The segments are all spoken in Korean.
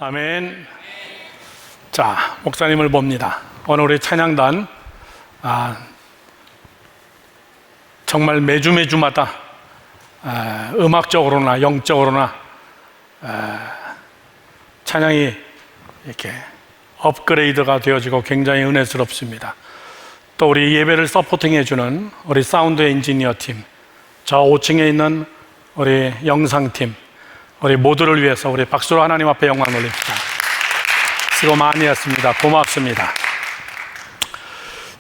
아멘. 자, 목사님을 봅니다. 오늘 우리 찬양단 정말 매주마다 음악적으로나 영적으로나 찬양이 이렇게 업그레이드가 되어지고 굉장히 은혜스럽습니다. 또 우리 예배를 서포팅해주는 우리 사운드 엔지니어 팀, 저 5층에 있는 우리 영상팀, 우리 모두를 위해서 우리 박수로 하나님 앞에 영광 돌립시다. 수고 많이 했습니다. 고맙습니다.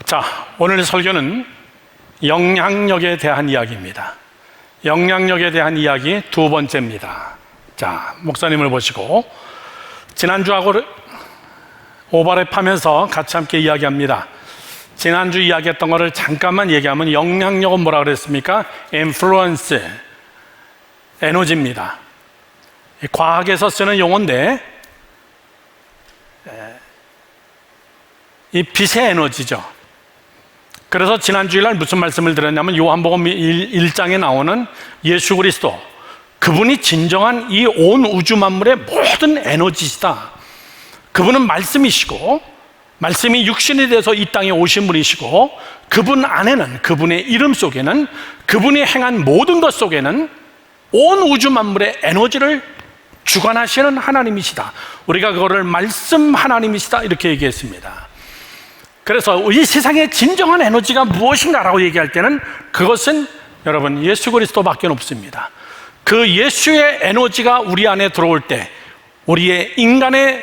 자, 오늘 설교는 영향력에 대한 이야기입니다. 영향력에 대한 이야기 두 번째입니다. 자, 목사님을 보시고 지난주하고 오버랩하면서 같이 함께 이야기합니다. 지난주 이야기했던 거를 잠깐만 얘기하면 영향력은 뭐라 그랬습니까? influence, 에너지입니다. 과학에서 쓰는 용어인데 이 빛의 에너지죠. 그래서 지난 주일날 무슨 말씀을 드렸냐면 요한복음 1장에 나오는 예수 그리스도, 그분이 진정한 이 온 우주 만물의 모든 에너지시다. 그분은 말씀이시고 말씀이 육신이 돼서 이 땅에 오신 분이시고 그분 안에는, 그분의 이름 속에는, 그분이 행한 모든 것 속에는 온 우주 만물의 에너지를 주관하시는 하나님이시다. 우리가 그거를 말씀 하나님이시다 이렇게 얘기했습니다. 그래서 이 세상의 진정한 에너지가 무엇인가라고 얘기할 때는 그것은 여러분 예수 그리스도밖에 없습니다. 그 예수의 에너지가 우리 안에 들어올 때 우리의 인간의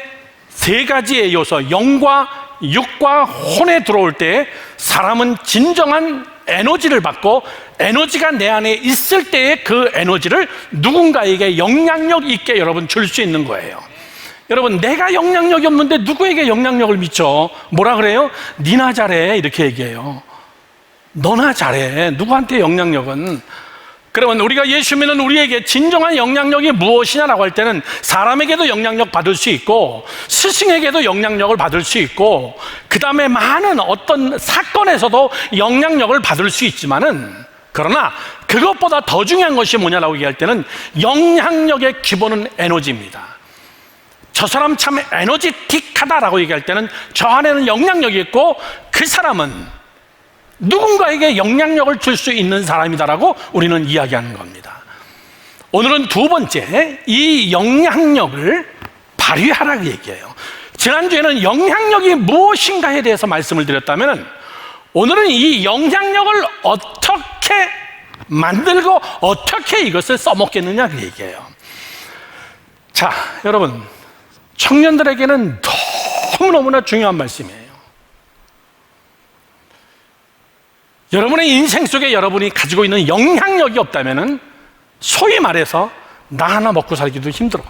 세 가지의 요소, 영과 육과 혼에 들어올 때 사람은 진정한 에너지를 받고, 에너지가 내 안에 있을 때의 그 에너지를 누군가에게 영향력 있게 여러분 줄 수 있는 거예요. 여러분, 내가 영향력이 없는데 누구에게 영향력을 미쳐? 뭐라 그래요? 니나 잘해 이렇게 얘기해요. 너나 잘해. 누구한테 영향력은? 그러면 우리가 예수 믿는 우리에게 진정한 영향력이 무엇이냐라고 할 때는 사람에게도 영향력 받을 수 있고 스승에게도 영향력을 받을 수 있고 그 다음에 많은 어떤 사건에서도 영향력을 받을 수 있지만은, 그러나 그것보다 더 중요한 것이 뭐냐라고 얘기할 때는 영향력의 기본은 에너지입니다. 저 사람 참 에너지틱하다라고 얘기할 때는 저 안에는 영향력이 있고 그 사람은 누군가에게 영향력을 줄 수 있는 사람이다라고 우리는 이야기하는 겁니다. 오늘은 두 번째, 이 영향력을 발휘하라고 얘기해요. 지난주에는 영향력이 무엇인가에 대해서 말씀을 드렸다면 오늘은 이 영향력을 어떻게 만들고 어떻게 이것을 써먹겠느냐 그 얘기예요. 자, 여러분, 청년들에게는 너무너무나 중요한 말씀이에요. 여러분의 인생 속에 여러분이 가지고 있는 영향력이 없다면 소위 말해서 나 하나 먹고 살기도 힘들어.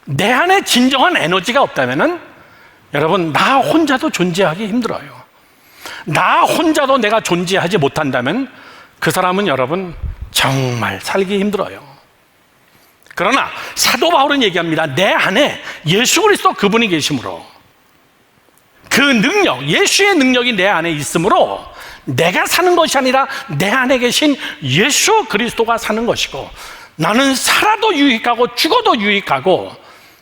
내 안에 진정한 에너지가 없다면 여러분 나 혼자도 존재하기 힘들어요. 나 혼자도 내가 존재하지 못한다면 그 사람은 여러분 정말 살기 힘들어요. 그러나 사도 바울은 얘기합니다. 내 안에 예수 그리스도 그분이 계심으로, 그 능력, 예수의 능력이 내 안에 있으므로 내가 사는 것이 아니라 내 안에 계신 예수 그리스도가 사는 것이고, 나는 살아도 유익하고 죽어도 유익하고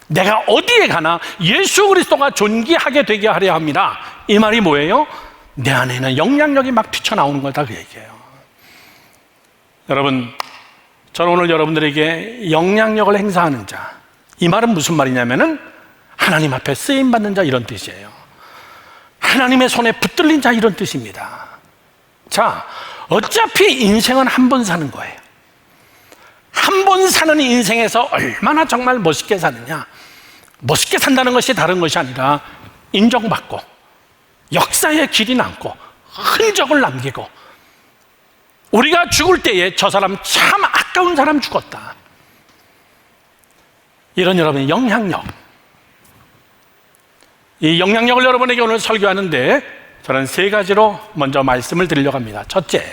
내가 어디에 가나 예수 그리스도가 존귀하게 되게 하려 합니다. 이 말이 뭐예요? 내 안에는 영향력이 막 튀쳐나오는 거다 그 얘기예요. 여러분, 저는 오늘 여러분들에게 영향력을 행사하는 자, 이 말은 무슨 말이냐면은 하나님 앞에 쓰임받는 자 이런 뜻이에요. 하나님의 손에 붙들린 자 이런 뜻입니다. 자, 어차피 인생은 한 번 사는 거예요. 한 번 사는 인생에서 얼마나 정말 멋있게 사느냐, 멋있게 산다는 것이 다른 것이 아니라 인정받고 역사의 길이 남고 흔적을 남기고, 우리가 죽을 때에 저 사람 참 아까운 사람 죽었다, 이런 여러분의 영향력, 이 영향력을 여러분에게 오늘 설교하는데 저는 세 가지로 먼저 말씀을 드리려고 합니다. 첫째,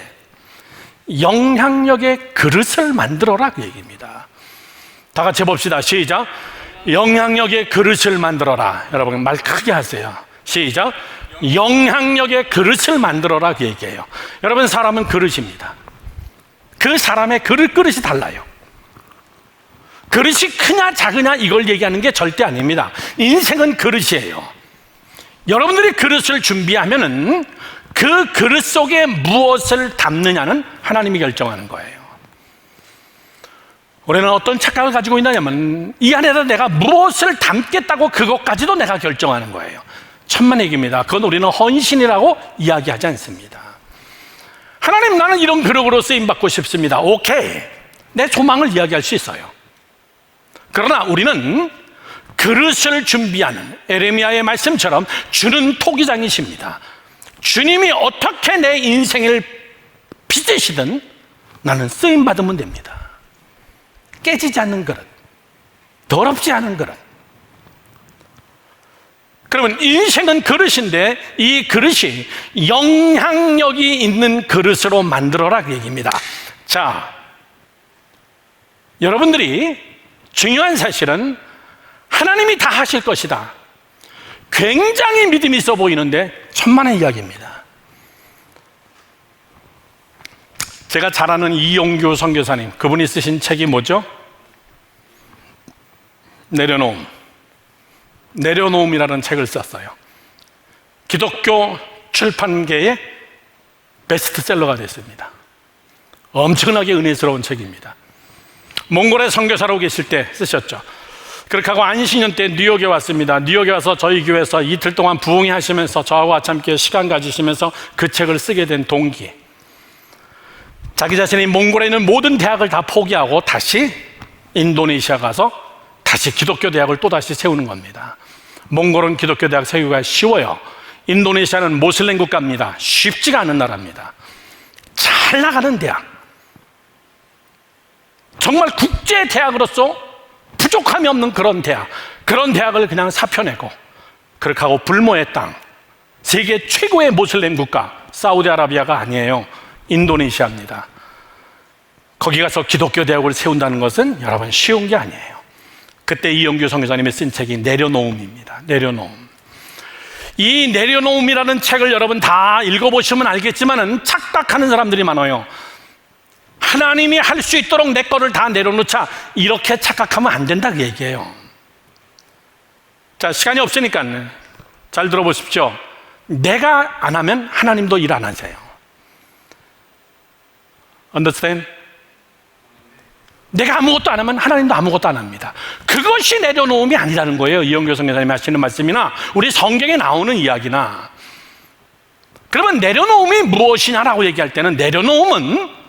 영향력의 그릇을 만들어라 그 얘기입니다. 다 같이 해봅시다. 시작. 영향력의 그릇을 만들어라. 여러분 말 크게 하세요. 시작. 영향력의 그릇을 만들어라 그 얘기예요. 여러분, 사람은 그릇입니다. 그 사람의 그릇이 달라요. 그릇이 크냐 작으냐 이걸 얘기하는 게 절대 아닙니다. 인생은 그릇이에요. 여러분들이 그릇을 준비하면은 그 그릇 속에 무엇을 담느냐는 하나님이 결정하는 거예요. 우리는 어떤 착각을 가지고 있느냐면 이 안에다 내가 무엇을 담겠다고 그것까지도 내가 결정하는 거예요. 천만에입니다. 그건 우리는 헌신이라고 이야기하지 않습니다. 하나님, 나는 이런 그릇으로 쓰임받고 싶습니다. 오케이, 내 소망을 이야기할 수 있어요. 그러나 우리는 그릇을 준비하는 에레미야의 말씀처럼 주는 토기장이십니다. 주님이 어떻게 내 인생을 빚으시든 나는 쓰임받으면 됩니다. 깨지지 않는 그릇, 더럽지 않은 그릇. 그러면 인생은 그릇인데 이 그릇이 영향력이 있는 그릇으로 만들어라 그 얘기입니다. 자, 여러분들이 중요한 사실은 하나님이 다 하실 것이다. 굉장히 믿음이 있어 보이는데 천만의 이야기입니다. 제가 잘 아는 이용규 선교사님, 그분이 쓰신 책이 뭐죠? 내려놓음이라는 책을 썼어요. 기독교 출판계의 베스트셀러가 됐습니다. 엄청나게 은혜스러운 책입니다. 몽골에 선교사로 계실 때 쓰셨죠. 그렇게 하고 안식년 때 뉴욕에 왔습니다. 뉴욕에 와서 저희 교회에서 이틀 동안 부흥회 하시면서 저하고 아참께 시간 가지시면서 그 책을 쓰게 된 동기, 자기 자신이 몽골에 있는 모든 대학을 다 포기하고 다시 인도네시아 가서 다시 기독교 대학을 또다시 세우는 겁니다. 몽골은 기독교 대학 세우기가 쉬워요. 인도네시아는 모슬렘 국가입니다. 쉽지가 않은 나라입니다. 잘 나가는 대학, 정말 국제 대학으로서 부족함이 없는 그런 대학을 그냥 사표내고, 그렇게 하고 불모의 땅, 세계 최고의 모슬렘 국가 사우디아라비아가 아니에요. 인도네시아입니다. 거기 가서 기독교 대학을 세운다는 것은 여러분 쉬운 게 아니에요. 그때 이영규 선교사님이 쓴 책이 내려놓음입니다. 내려놓음. 이 내려놓음이라는 책을 여러분 다 읽어보시면 알겠지만은 착각하는 사람들이 많아요. 하나님이 할 수 있도록 내 거를 다 내려놓자, 이렇게 착각하면 안 된다 그 얘기예요. 자, 시간이 없으니까 잘 들어보십시오. 내가 안 하면 하나님도 일 안 하세요. Understand? 내가 아무것도 안 하면 하나님도 아무것도 안 합니다. 그것이 내려놓음이 아니라는 거예요. 이영교 선교사님이 하시는 말씀이나 우리 성경에 나오는 이야기나. 그러면 내려놓음이 무엇이냐라고 얘기할 때는, 내려놓음은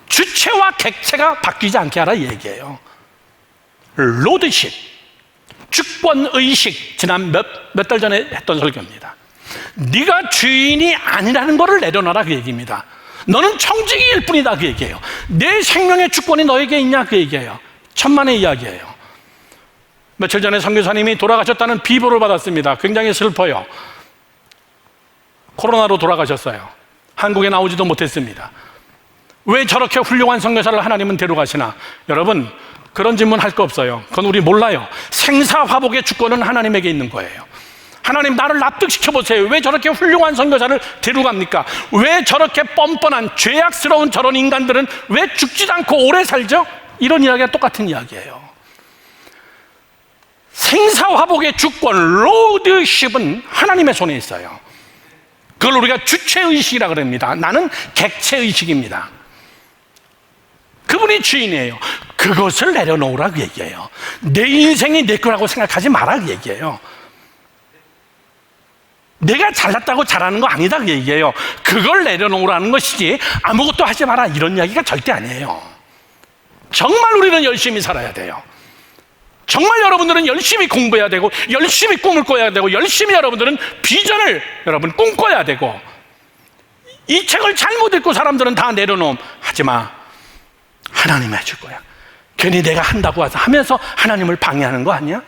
주체와 객체가 바뀌지 않게 하라 이 얘기예요. 로드십, 주권의식, 지난 몇 달 전에 했던 설교입니다. 네가 주인이 아니라는 것을 내려놔라 그 얘기입니다. 너는 청지기일 뿐이다 그 얘기예요. 내 생명의 주권이 너에게 있냐 그 얘기예요. 천만의 이야기예요. 며칠 전에 선교사님이 돌아가셨다는 비보를 받았습니다. 굉장히 슬퍼요. 코로나로 돌아가셨어요. 한국에 나오지도 못했습니다. 왜 저렇게 훌륭한 선교사를 하나님은 데려가시나? 여러분, 그런 질문 할 거 없어요. 그건 우리 몰라요. 생사화복의 주권은 하나님에게 있는 거예요. 하나님, 나를 납득시켜보세요. 왜 저렇게 훌륭한 선교사를 데려갑니까? 왜 저렇게 뻔뻔한 죄악스러운 저런 인간들은 왜 죽지도 않고 오래 살죠? 이런 이야기가 똑같은 이야기예요. 생사화복의 주권, 로드십은 하나님의 손에 있어요. 그걸 우리가 주체의식이라고 합니다. 나는 객체의식입니다. 그분이 주인이에요. 그것을 내려놓으라 그 얘기예요. 내 인생이 내 거라고 생각하지 마라 그 얘기예요. 내가 잘났다고 잘하는 거 아니다 그 얘기예요. 그걸 내려놓으라는 것이지 아무것도 하지 마라 이런 이야기가 절대 아니에요. 정말 우리는 열심히 살아야 돼요. 정말 여러분들은 열심히 공부해야 되고, 열심히 꿈을 꿔야 되고, 열심히 여러분들은 비전을 여러분 꿈꿔야 되고, 이 책을 잘못 읽고 사람들은 다 내려놓음. 하지마, 하나님이 해줄 거야. 괜히 내가 한다고 하면서 하나님을 방해하는 거 아니야?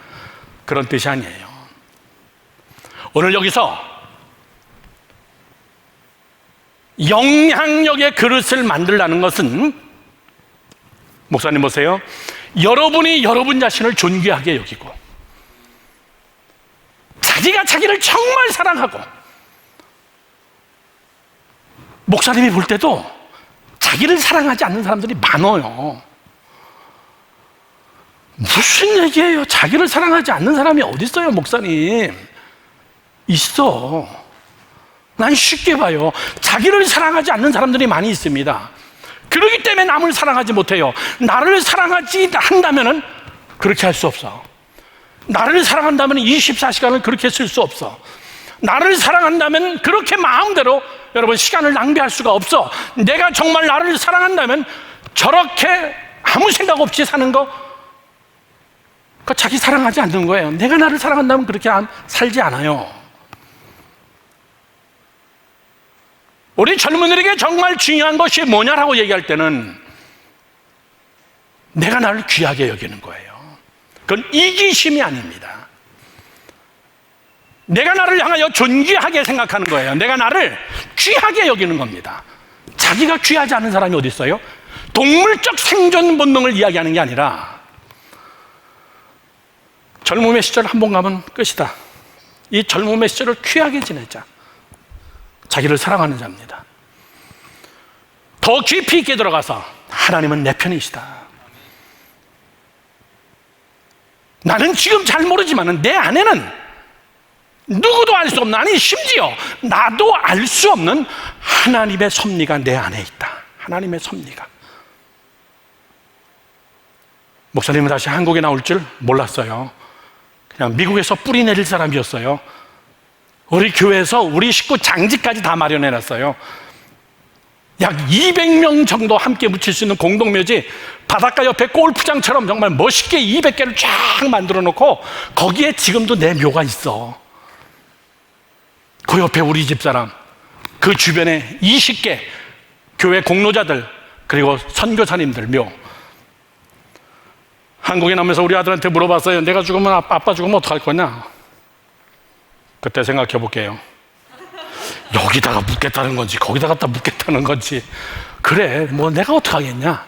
그런 뜻이 아니에요. 오늘 여기서 영향력의 그릇을 만들라는 것은, 목사님 보세요, 여러분이 여러분 자신을 존귀하게 여기고, 자기가 자기를 정말 사랑하고, 목사님이 볼 때도 자기를 사랑하지 않는 사람들이 많아요. 무슨 얘기예요? 자기를 사랑하지 않는 사람이 어디 있어요, 목사님? 있어. 난 쉽게 봐요. 자기를 사랑하지 않는 사람들이 많이 있습니다. 그렇기 때문에 남을 사랑하지 못해요. 나를 사랑하지 한다면은 그렇게 할 수 없어. 나를 사랑한다면 24시간을 그렇게 쓸 수 없어. 나를 사랑한다면 그렇게 마음대로 여러분 시간을 낭비할 수가 없어. 내가 정말 나를 사랑한다면 저렇게 아무 생각 없이 사는 거, 그거 자기 사랑하지 않는 거예요. 내가 나를 사랑한다면 그렇게 살지 않아요. 우리 젊은이들에게 정말 중요한 것이 뭐냐라고 얘기할 때는 내가 나를 귀하게 여기는 거예요. 그건 이기심이 아닙니다. 내가 나를 향하여 존귀하게 생각하는 거예요. 내가 나를 귀하게 여기는 겁니다. 자기가 귀하지 않은 사람이 어디 있어요? 동물적 생존 본능을 이야기하는 게 아니라 젊음의 시절 한 번 가면 끝이다. 이 젊음의 시절을 귀하게 지내자. 자기를 사랑하는 자입니다. 더 깊이 있게 들어가서 하나님은 내 편이시다. 나는 지금 잘 모르지만 내 안에는 누구도 알 수 없는, 아니 심지어 나도 알 수 없는 하나님의 섭리가 내 안에 있다. 하나님의 섭리가. 목사님은 다시 한국에 나올 줄 몰랐어요. 그냥 미국에서 뿌리 내릴 사람이었어요. 우리 교회에서 우리 식구 장지까지 다 마련해놨어요. 약 200명 정도 함께 묻힐 수 있는 공동묘지, 바닷가 옆에 골프장처럼 정말 멋있게 200개를 쫙 만들어 놓고 거기에 지금도 내 묘가 있어. 그 옆에 우리 집사람, 그 주변에 20개 교회 공로자들, 그리고 선교사님들 묘. 한국에 나면서 우리 아들한테 물어봤어요. 내가 죽으면 아빠 죽으면 어떡할 거냐? 그때 생각해 볼게요. 여기다가 묻겠다는 건지 거기다 갖다 묻겠다는 건지, 그래 뭐 내가 어떡하겠냐.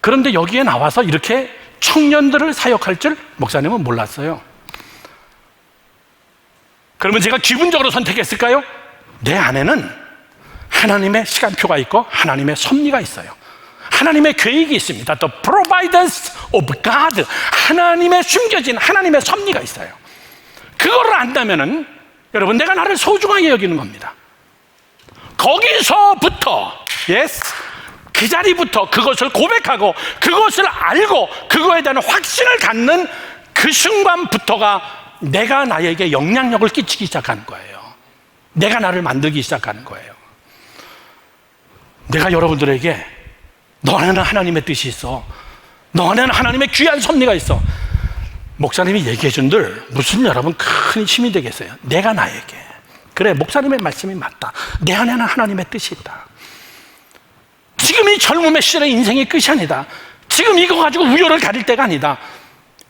그런데 여기에 나와서 이렇게 청년들을 사역할 줄 목사님은 몰랐어요. 그러면 제가 기분적으로 선택했을까요? 내 안에는 하나님의 시간표가 있고 하나님의 섭리가 있어요. 하나님의 계획이 있습니다. The providence of God. 하나님의 숨겨진 하나님의 섭리가 있어요. 그거를 안다면은 여러분, 내가 나를 소중하게 여기는 겁니다. 거기서부터, yes, 그 자리부터 그것을 고백하고 그것을 알고 그거에 대한 확신을 갖는 그 순간부터가 내가 나에게 영향력을 끼치기 시작하는 거예요. 내가 나를 만들기 시작하는 거예요. 내가 여러분들에게 너 안에는 하나님의 뜻이 있어. 너 안에는 하나님의 귀한 섭리가 있어. 목사님이 얘기해 준들 무슨 여러분 큰 힘이 되겠어요. 내가 나에게, 그래 목사님의 말씀이 맞다. 내 안에는 하나님의 뜻이 있다. 지금 이 젊음의 시절의 인생의 끝이 아니다. 지금 이거 가지고 우열을 가릴 때가 아니다.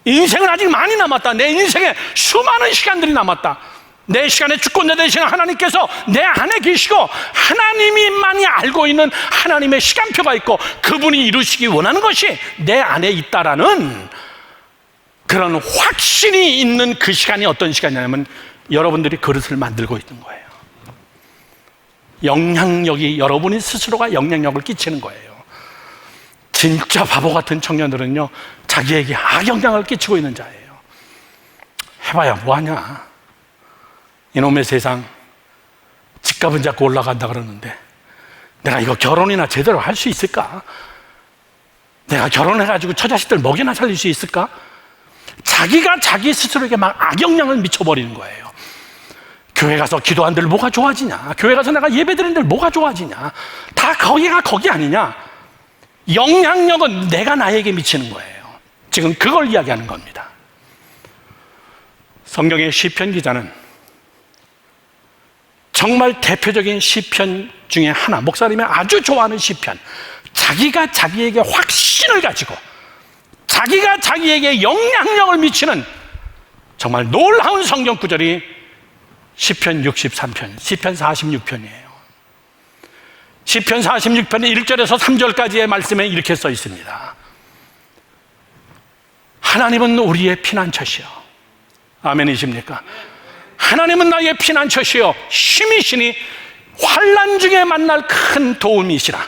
인생은 아직 많이 남았다. 내 인생에 수많은 시간들이 남았다. 내 시간에 주권자 되시는 하나님께서 내 안에 계시고 하나님이만이 알고 있는 하나님의 시간표가 있고 그분이 이루시기 원하는 것이 내 안에 있다라는 그런 확신이 있는 그 시간이 어떤 시간이냐면 여러분들이 그릇을 만들고 있는 거예요. 영향력이, 여러분이 스스로가 영향력을 끼치는 거예요. 진짜 바보 같은 청년들은요, 자기에게 악영향을 끼치고 있는 자예요. 해봐야 뭐하냐. 이놈의 세상, 집값은 자꾸 올라간다 그러는데 내가 이거 결혼이나 제대로 할 수 있을까? 내가 결혼해가지고 처자식들 먹이나 살릴 수 있을까? 자기가 자기 스스로에게 막 악영향을 미쳐버리는 거예요. 교회 가서 기도한들 뭐가 좋아지냐? 교회 가서 내가 예배드린들 뭐가 좋아지냐? 다 거기가 거기 아니냐? 영향력은 내가 나에게 미치는 거예요. 지금 그걸 이야기하는 겁니다. 성경의 시편 기자는 정말 대표적인 시편 중에 하나, 목사님이 아주 좋아하는 시편, 자기가 자기에게 확신을 가지고 자기가 자기에게 영향력을 미치는 정말 놀라운 성경 구절이 시편 63편, 시편 46편이에요. 시편 46편의 1절에서 3절까지의 말씀에 이렇게 써 있습니다. 하나님은 우리의 피난처시여. 아멘이십니까? 하나님은 나의 피난처시여 힘이시니 환난 중에 만날 큰 도움이시라.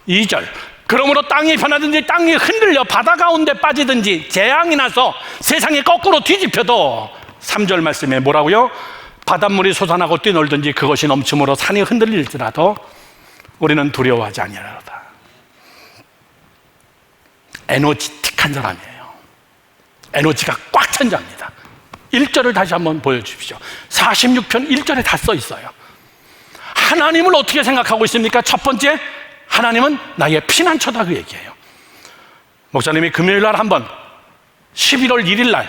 2절, 그러므로 땅이 변하든지 땅이 흔들려 바다 가운데 빠지든지 재앙이 나서 세상이 거꾸로 뒤집혀도 3절 말씀에 뭐라고요? 바닷물이 솟아나고 뛰놀든지 그것이 넘침으로 산이 흔들릴지라도 우리는 두려워하지 아니하리로다. 에너지틱한 사람이에요. 에너지가 꽉 찬 자입니다. 1절을 다시 한번 보여주십시오. 46편 1절에 다 써 있어요. 하나님을 어떻게 생각하고 있습니까? 첫 번째, 하나님은 나의 피난처다, 그 얘기예요. 목사님이 금요일 날 한번 11월 1일 날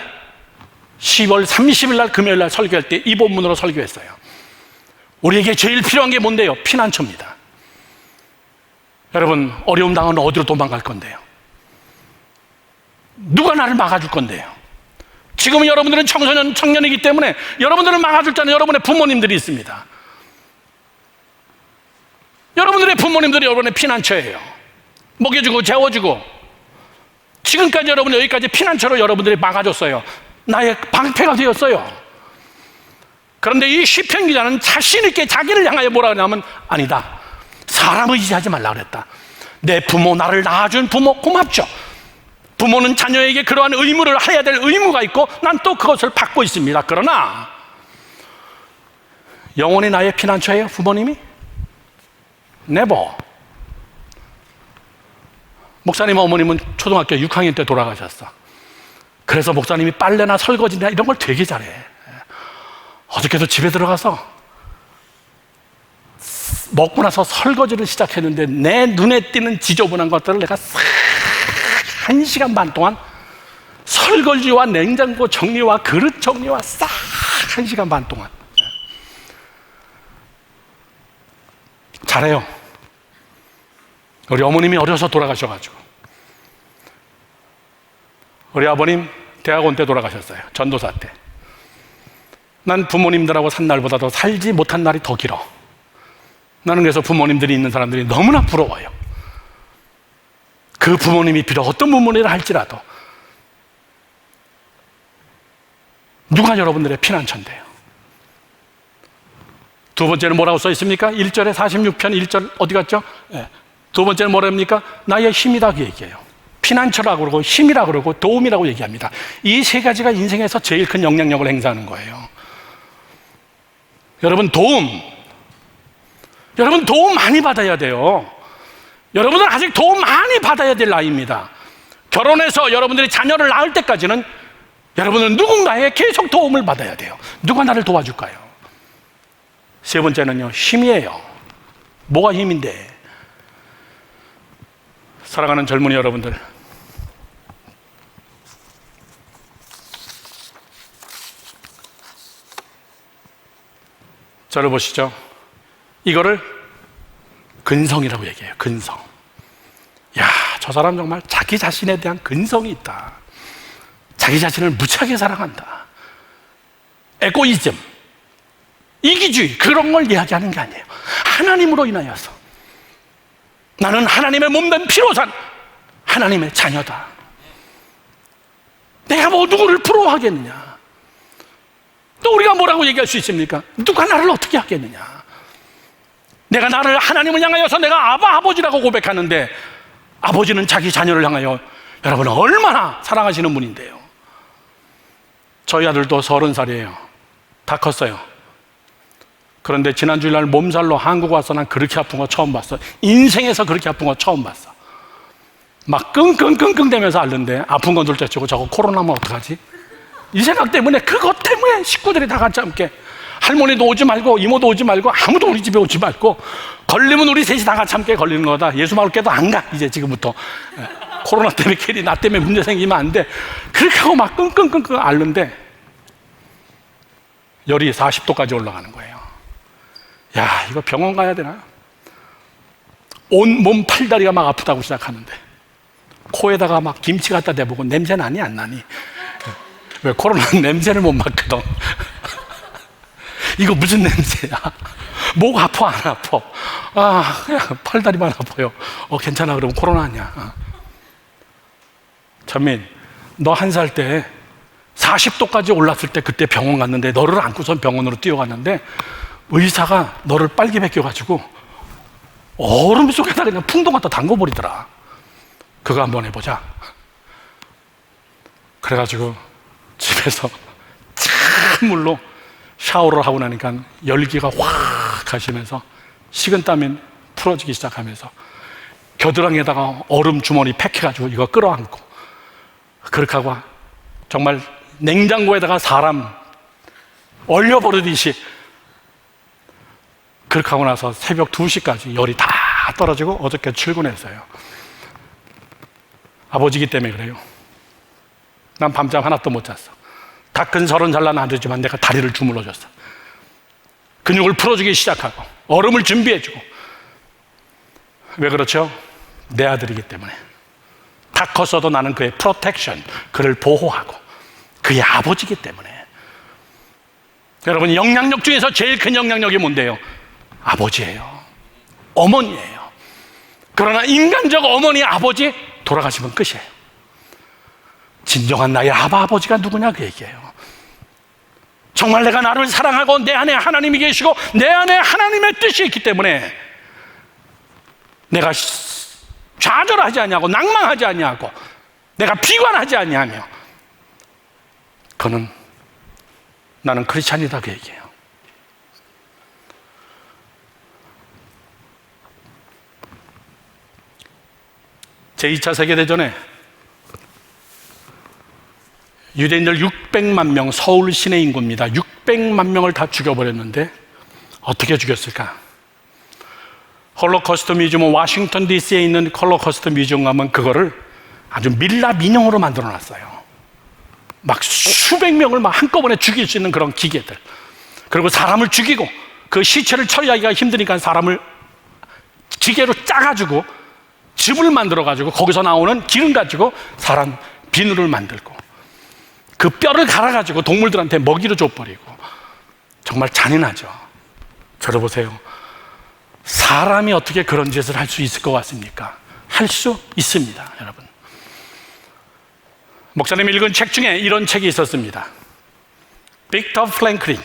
10월 30일 날 금요일 날 설교할 때 이 본문으로 설교했어요. 우리에게 제일 필요한 게 뭔데요? 피난처입니다. 여러분, 어려움 당하면 어디로 도망갈 건데요? 누가 나를 막아줄 건데요? 지금 여러분들은 청년이기 때문에 여러분들은 막아줄 자는 여러분의 부모님들이 있습니다. 여러분들의 부모님들이 여러분의 피난처예요. 먹여주고 재워주고 지금까지 여러분 여기까지 피난처로 여러분들이 막아줬어요. 나의 방패가 되었어요. 그런데 이 시편 기자는 자신 있게 자기를 향하여 뭐라 하냐면, 아니다, 사람을 의지하지 말라 그랬다. 내 부모, 나를 낳아준 부모 고맙죠. 부모는 자녀에게 그러한 의무를 해야 될 의무가 있고 난 또 그것을 받고 있습니다. 그러나 영원히 나의 피난처예요, 부모님이? 네버. 목사님 어머님은 초등학교 6학년 때 돌아가셨어. 그래서 목사님이 빨래나 설거지나 이런 걸 되게 잘해. 어저께도 집에 들어가서 먹고 나서 설거지를 시작했는데 내 눈에 띄는 지저분한 것들을 내가 싹 1시간 반 동안 설거지와 냉장고 정리와 그릇 정리와 싹 1시간 반 동안 잘해요. 우리 어머님이 어려서 돌아가셔가지고, 우리 아버님 대학원 때 돌아가셨어요. 전도사 때. 난 부모님들하고 산 날보다도 살지 못한 날이 더 길어. 나는 그래서 부모님들이 있는 사람들이 너무나 부러워요. 그 부모님이 비록 어떤 부모님이라 할지라도 누가 여러분들의 피난처인데요? 두 번째는 뭐라고 써 있습니까? 1절에 46편 1절 어디 갔죠? 네. 두 번째는 뭐랍니까? 나의 힘이다, 그 얘기예요. 피난처라고 그러고 힘이라고 그러고 도움이라고 얘기합니다. 이 세 가지가 인생에서 제일 큰 영향력을 행사하는 거예요. 여러분 도움 많이 받아야 돼요. 여러분은 아직 도움 많이 받아야 될 나이입니다. 결혼해서 여러분들이 자녀를 낳을 때까지는 여러분은 누군가의 계속 도움을 받아야 돼요. 누가 나를 도와줄까요? 세 번째는요, 힘이에요. 뭐가 힘인데? 사랑하는 젊은이 여러분들, 저를 보시죠. 이거를 근성이라고 얘기해요. 근성. 야, 저 사람 정말 자기 자신에 대한 근성이 있다. 자기 자신을 무지하게 사랑한다. 에고이즘, 이기주의, 그런 걸 이야기하는 게 아니에요. 하나님으로 인하여서 나는 하나님의 몸된 피로 산 하나님의 자녀다. 내가 뭐 누구를 부러워하겠느냐? 또 우리가 뭐라고 얘기할 수 있습니까? 누가 나를 어떻게 하겠느냐? 내가 나를 하나님을 향하여서 내가 아버지라고 고백하는데 아버지는 자기 자녀를 향하여 여러분 얼마나 사랑하시는 분인데요. 저희 아들도 30살이에요. 다 컸어요. 그런데 지난 주일날 몸살로 한국 와서 난 그렇게 아픈 거 처음 봤어. 인생에서 그렇게 아픈 거 처음 봤어. 막 끙끙끙끙 대면서 앓는데 아픈 건 둘째치고 저거 코로나면 어떡하지? 이 생각 때문에, 그것 때문에 식구들이 다 같이 함께, 할머니도 오지 말고 이모도 오지 말고 아무도 우리 집에 오지 말고, 걸리면 우리 셋이 다 같이 함께 걸리는 거다. 예수마을교도 안 가 이제 지금부터. 코로나 때문에 괜히 나 때문에 문제 생기면 안 돼. 그렇게 하고 막 끙끙끙끙 앓는데 열이 40도까지 올라가는 거예요. 야, 이거 병원 가야 되나? 온 몸 팔다리가 막 아프다고 시작하는데 코에다가 막 김치 갖다 대보고 냄새 나니 안 나니? 왜 코로나는 냄새를 못 맡거든. 이거 무슨 냄새야? 목 아파 안 아파? 아, 그냥 팔다리만 아파요. 괜찮아. 그러면 코로나 아니야. 전민, 너 1살 때 40도까지 올랐을 때 그때 병원 갔는데 너를 안고선 병원으로 뛰어갔는데 의사가 너를 빨개 벗겨가지고 얼음 속에다 그냥 풍덩 갖다 담궈버리더라. 그거 한번 해보자. 그래가지고 집에서 찬 물로 샤워를 하고 나니까 열기가 확 가시면서 식은땀이 풀어지기 시작하면서 겨드랑이에다가 얼음 주머니 팩해가지고 이거 끌어안고 그렇게 하고 정말 냉장고에다가 사람 얼려버리듯이 그렇게 하고 나서 새벽 2시까지 열이 다 떨어지고 어저께 출근했어요. 아버지기 때문에 그래요. 난 밤잠 하나도 못 잤어. 다 큰 설은 잘라는 안 되지만 내가 다리를 주물러줬어. 근육을 풀어주기 시작하고 얼음을 준비해주고. 왜 그렇죠? 내 아들이기 때문에. 다 컸어도 나는 그의 프로텍션, 그를 보호하고 그의 아버지이기 때문에. 여러분, 영향력 중에서 제일 큰 영향력이 뭔데요? 아버지예요. 어머니예요. 그러나 인간적 어머니, 아버지 돌아가시면 끝이에요. 진정한 나의 아버지가 누구냐 그 얘기예요. 정말 내가 나를 사랑하고 내 안에 하나님이 계시고 내 안에 하나님의 뜻이 있기 때문에 내가 좌절하지 아니하고 낭망하지 아니하고 내가 비관하지 아니하며 그는 나는 크리스찬이다 그 얘기예요. 제2차 세계대전에 유대인들 600만 명, 서울 시내 인구입니다. 600만 명을 다 죽여버렸는데 어떻게 죽였을까? 홀로코스트 뮤지엄은 워싱턴 DC에 있는 홀로코스트 뮤지엄 가면 그거를 아주 밀라 민형으로 만들어 놨어요. 막 수백 명을 막 한꺼번에 죽일 수 있는 그런 기계들. 그리고 사람을 죽이고 그 시체를 처리하기가 힘드니까 사람을 기계로 짜가지고 즙을 만들어가지고 거기서 나오는 기름 가지고 사람 비누를 만들고 그 뼈를 갈아가지고 동물들한테 먹이로 줘버리고 정말 잔인하죠. 들어보세요. 사람이 어떻게 그런 짓을 할 수 있을 것 같습니까? 할 수 있습니다, 여러분. 목사님이 읽은 책 중에 이런 책이 있었습니다. 빅터 프랭클린,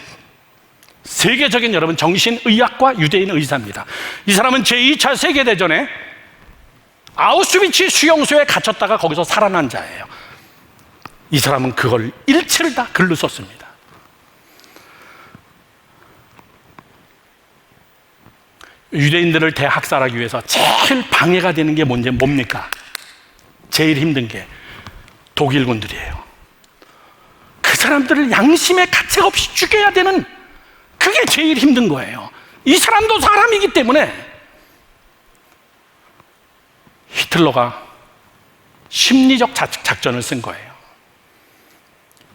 세계적인 여러분 정신의학과 유대인 의사입니다. 이 사람은 제2차 세계대전에 아우슈비츠 수용소에 갇혔다가 거기서 살아난 자예요. 이 사람은 그걸 일체를 다 글로 썼습니다. 유대인들을 대학살하기 위해서 제일 방해가 되는 게 뭡니까? 제일 힘든 게 독일군들이에요. 그 사람들을 양심의 가책 없이 죽여야 되는 그게 제일 힘든 거예요. 이 사람도 사람이기 때문에 히틀러가 심리적 작전을 쓴 거예요.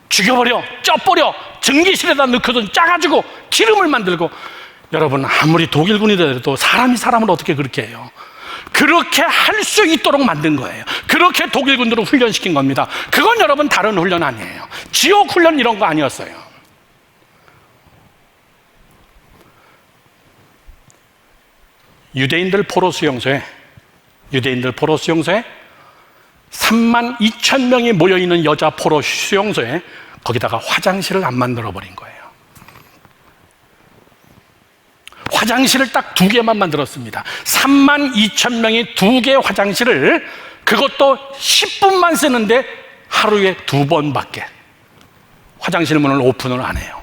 죽여버려, 쪄버려, 전기실에다 넣고든 짜가지고 기름을 만들고. 여러분, 아무리 독일군이라도 사람이 사람을 어떻게 그렇게 해요? 그렇게 할 수 있도록 만든 거예요. 그렇게 독일군들을 훈련시킨 겁니다. 그건 여러분 다른 훈련 아니에요. 지옥 훈련 이런 거 아니었어요. 유대인들 포로 수용소에 32,000명이 모여있는 여자 포로 수용소에 거기다가 화장실을 안 만들어버린 거예요. 화장실을 딱 2개만 만들었습니다. 32,000명이 2개 화장실을, 그것도 10분만 쓰는데 하루에 2번밖에 화장실 문을 오픈을 안 해요.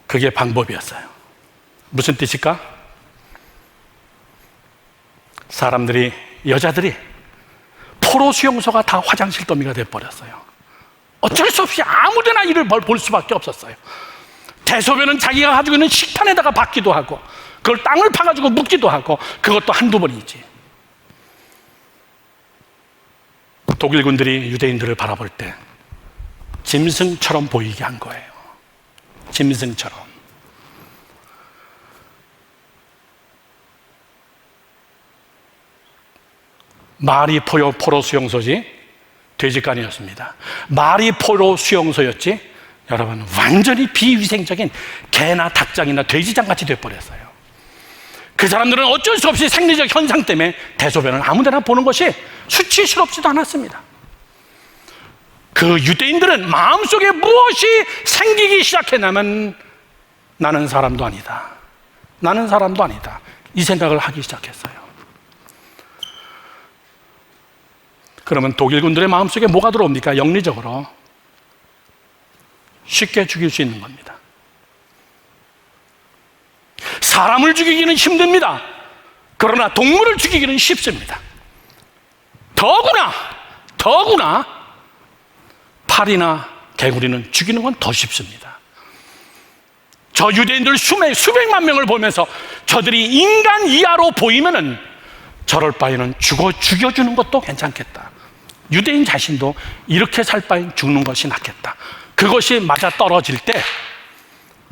그게 방법이었어요. 무슨 뜻일까? 여자들이 포로 수용소가 다 화장실 더미가 돼버렸어요. 어쩔 수 없이 아무데나 이를 볼 수밖에 없었어요. 대소변은 자기가 가지고 있는 식판에다가 받기도 하고 그걸 땅을 파가지고 묻기도 하고, 그것도 한두 번이지. 독일군들이 유대인들을 바라볼 때 짐승처럼 보이게 한 거예요. 짐승처럼. 마리 포로 수용소지 돼지간이었습니다. 마리 포로 수용소였지 여러분 완전히 비위생적인 개나 닭장이나 돼지장 같이 돼버렸어요. 그 사람들은 어쩔 수 없이 생리적 현상 때문에 대소변을 아무데나 보는 것이 수치스럽지도 않았습니다. 그 유대인들은 마음속에 무엇이 생기기 시작했냐면 나는 사람도 아니다, 나는 사람도 아니다, 이 생각을 하기 시작했어요. 그러면 독일군들의 마음속에 뭐가 들어옵니까? 영리적으로 쉽게 죽일 수 있는 겁니다. 사람을 죽이기는 힘듭니다. 그러나 동물을 죽이기는 쉽습니다. 더구나 파리나 개구리는 죽이는 건 더 쉽습니다. 저 유대인들 수백만 명을 보면서 저들이 인간 이하로 보이면은 저럴 바에는 죽여주는 것도 괜찮겠다. 유대인 자신도 이렇게 살 바엔 죽는 것이 낫겠다. 그것이 맞아 떨어질 때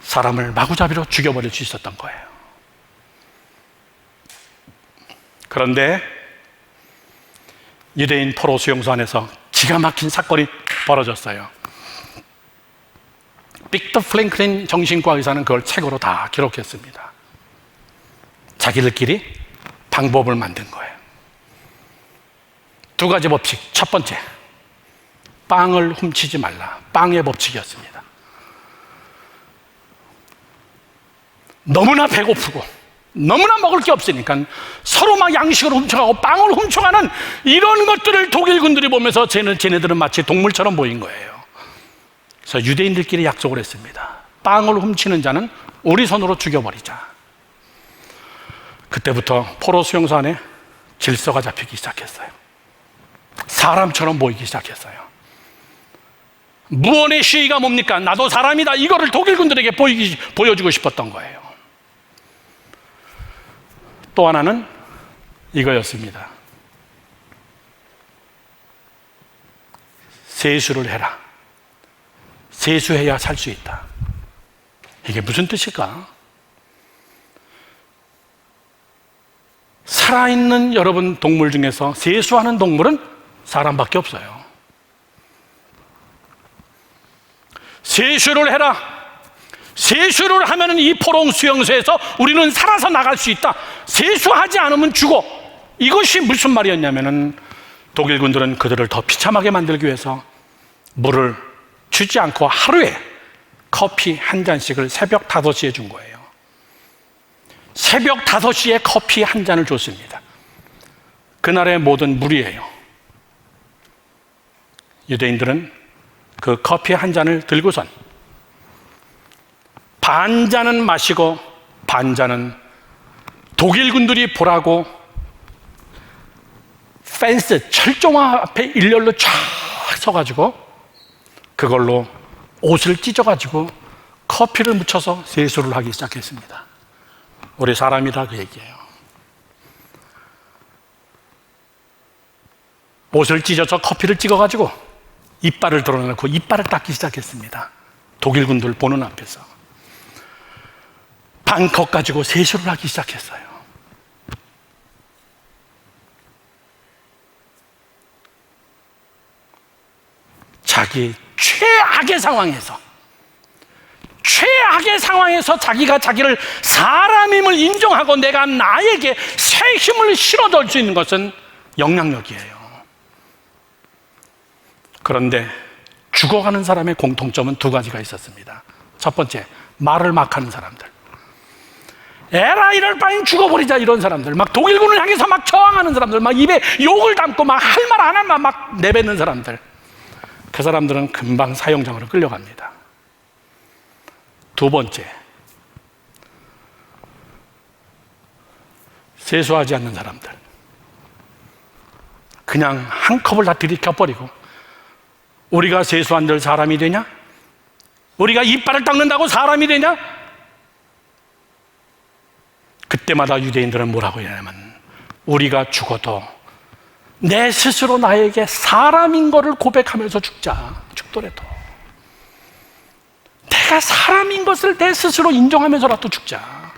사람을 마구잡이로 죽여버릴 수 있었던 거예요. 그런데 유대인 포로 수용소 안에서 기가 막힌 사건이 벌어졌어요. 빅터 프랭클린 정신과 의사는 그걸 책으로 다 기록했습니다. 자기들끼리 방법을 만든 거예요. 두 가지 법칙. 첫 번째, 빵을 훔치지 말라. 빵의 법칙이었습니다. 너무나 배고프고 너무나 먹을 게 없으니까 서로 막 양식을 훔쳐가고 빵을 훔쳐가는 이런 것들을 독일군들이 보면서 쟤네들은 마치 동물처럼 보인 거예요. 그래서 유대인들끼리 약속을 했습니다. 빵을 훔치는 자는 우리 손으로 죽여버리자. 그때부터 포로 수용소 안에 질서가 잡히기 시작했어요. 사람처럼 보이기 시작했어요. 무언의 시위가 뭡니까? 나도 사람이다. 이거를 독일군들에게 보여주고 싶었던 거예요. 또 하나는 이거였습니다. 세수를 해라. 세수해야 살 수 있다. 이게 무슨 뜻일까? 살아있는 여러분 동물 중에서 세수하는 동물은 사람밖에 없어요. 세수를 해라. 세수를 하면 이 포롱 수용소에서 우리는 살아서 나갈 수 있다. 세수하지 않으면 죽어. 이것이 무슨 말이었냐면은 독일군들은 그들을 더 비참하게 만들기 위해서 물을 주지 않고 하루에 커피 한 잔씩을 새벽 5시에 준 거예요. 새벽 5시에 커피 한 잔을 줬습니다. 그날의 모든 물이에요. 유대인들은 그 커피 한 잔을 들고선 반 잔은 마시고 반 잔은 독일군들이 보라고 펜스, 철조망 앞에 일렬로 쫙 서가지고 그걸로 옷을 찢어가지고 커피를 묻혀서 세수를 하기 시작했습니다. 우리 사람이라 그 얘기예요. 옷을 찢어서 커피를 찍어가지고 이빨을 드러내놓고 이빨을 닦기 시작했습니다. 독일군들 보는 앞에서. 반컵 가지고 세수를 하기 시작했어요. 자기 최악의 상황에서 자기가 자기를 사람임을 인정하고 내가 나에게 새 힘을 실어줄 수 있는 것은 영향력이에요. 그런데 죽어가는 사람의 공통점은 두 가지가 있었습니다. 첫 번째, 말을 막 하는 사람들. 에라 이럴 바엔 죽어버리자 이런 사람들, 막 독일군을 향해서 막 저항하는 사람들, 막 입에 욕을 담고 막 할 말 안 할 말 막 내뱉는 사람들. 그 사람들은 금방 사형장으로 끌려갑니다. 두 번째, 세수하지 않는 사람들. 그냥 한 컵을 다 들이켜버리고 우리가 세수한들 사람이 되냐? 우리가 이빨을 닦는다고 사람이 되냐? 그때마다 유대인들은 뭐라고 하냐면 우리가 죽어도 내 스스로 나에게 사람인 거를 고백하면서 죽더라도 내가 사람인 것을 내 스스로 인정하면서라도 죽자.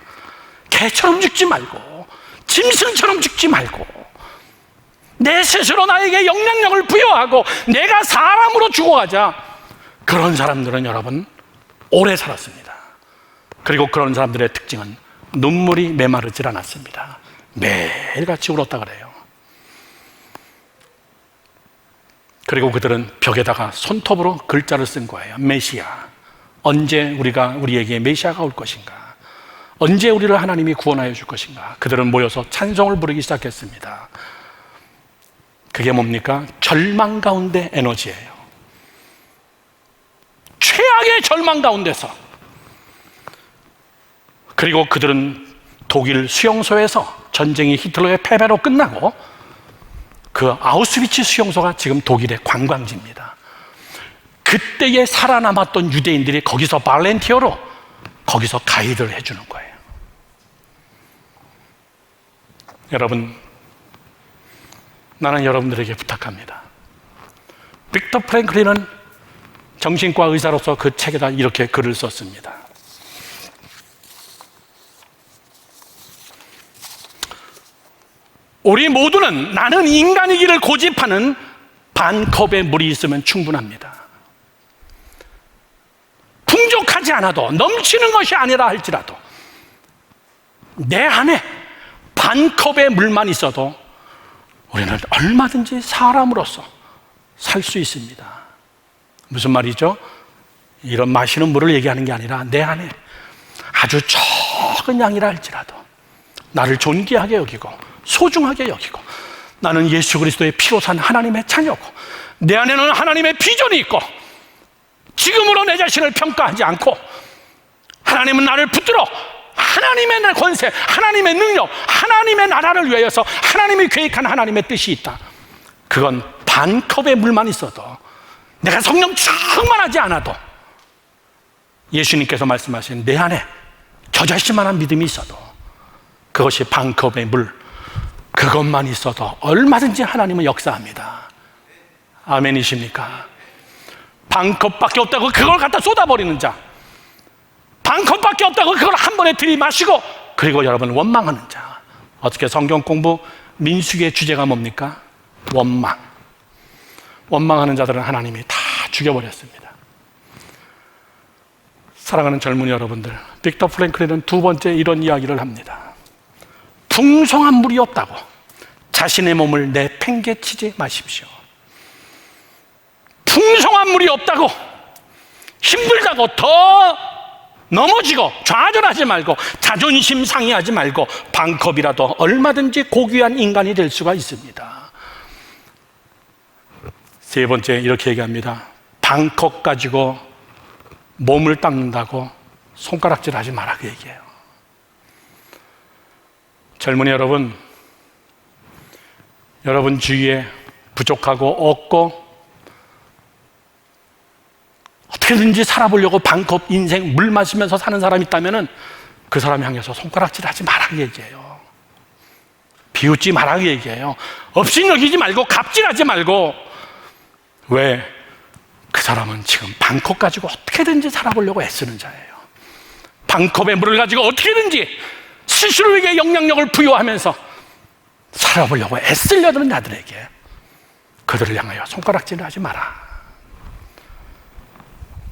개처럼 죽지 말고 짐승처럼 죽지 말고 내 스스로 나에게 영향력을 부여하고 내가 사람으로 죽어가자. 그런 사람들은 여러분 오래 살았습니다. 그리고 그런 사람들의 특징은 눈물이 메마르질 않았습니다. 매일같이 울었다 그래요. 그리고 그들은 벽에다가 손톱으로 글자를 쓴 거예요. 메시아. 언제 우리에게 메시아가 올 것인가? 언제 우리를 하나님이 구원하여 줄 것인가? 그들은 모여서 찬송을 부르기 시작했습니다. 그게 뭡니까? 절망 가운데 에너지예요. 최악의 절망 가운데서. 그리고 그들은 독일 수용소에서 전쟁이 히틀러의 패배로 끝나고 그 아우슈비츠 수용소가 지금 독일의 관광지입니다. 그때에 살아남았던 유대인들이 거기서 발렌티어로 거기서 가이드를 해주는 거예요. 여러분, 나는 여러분들에게 부탁합니다. 빅터 프랭클린은 정신과 의사로서 그 책에다 이렇게 글을 썼습니다. 우리 모두는 나는 인간이기를 고집하는 반 컵의 물이 있으면 충분합니다. 풍족하지 않아도, 넘치는 것이 아니라 할지라도 내 안에 반 컵의 물만 있어도 우리는 얼마든지 사람으로서 살 수 있습니다. 무슨 말이죠? 이런 마시는 물을 얘기하는 게 아니라 내 안에 아주 적은 양이라 할지라도 나를 존귀하게 여기고 소중하게 여기고 나는 예수 그리스도의 피로 산 하나님의 자녀고 내 안에는 하나님의 비전이 있고 지금으로 내 자신을 평가하지 않고 하나님은 나를 붙들어 하나님의 권세, 하나님의 능력, 하나님의 나라를 위하여서 하나님이 계획한 하나님의 뜻이 있다. 그건 반 컵의 물만 있어도 내가 성령 충만하지 않아도 예수님께서 말씀하신 내 안에 겨자씨만한 믿음이 있어도 그것이 반 컵의 물, 그것만 있어도 얼마든지 하나님은 역사합니다. 아멘이십니까? 반 컵밖에 없다고 그걸 갖다 쏟아버리는 자, 반 컵밖에 없다고 그걸 한 번에 들이마시고 그리고 여러분 원망하는 자. 어떻게 성경 공부 민수기의 주제가 뭡니까? 원망. 원망하는 자들은 하나님이 다 죽여버렸습니다. 사랑하는 젊은이 여러분들, 빅터 프랭클린은 두 번째 이런 이야기를 합니다. 풍성한 물이 없다고 자신의 몸을 내팽개치지 마십시오. 풍성한 물이 없다고 힘들다고 더 넘어지고 좌절하지 말고 자존심 상해하지 말고 반컵이라도 얼마든지 고귀한 인간이 될 수가 있습니다. 세 번째 이렇게 얘기합니다. 반컵 가지고 몸을 닦는다고 손가락질 하지 마라 그 얘기예요. 젊은이 여러분, 여러분 주위에 부족하고 없고 어떻게든지 살아보려고 반컵 인생 물 마시면서 사는 사람이 있다면 그 사람 향해서 손가락질 하지 말라고 얘기해요. 비웃지 말라고 얘기해요. 업신여기지 말고 갑질하지 말고. 왜? 그 사람은 지금 반컵 가지고 어떻게든지 살아보려고 애쓰는 자예요. 반컵의 물을 가지고 어떻게든지 스스로에게 영향력을 부여하면서 살아보려고 애쓰려는 자들에게 그들을 향하여 손가락질을 하지 마라.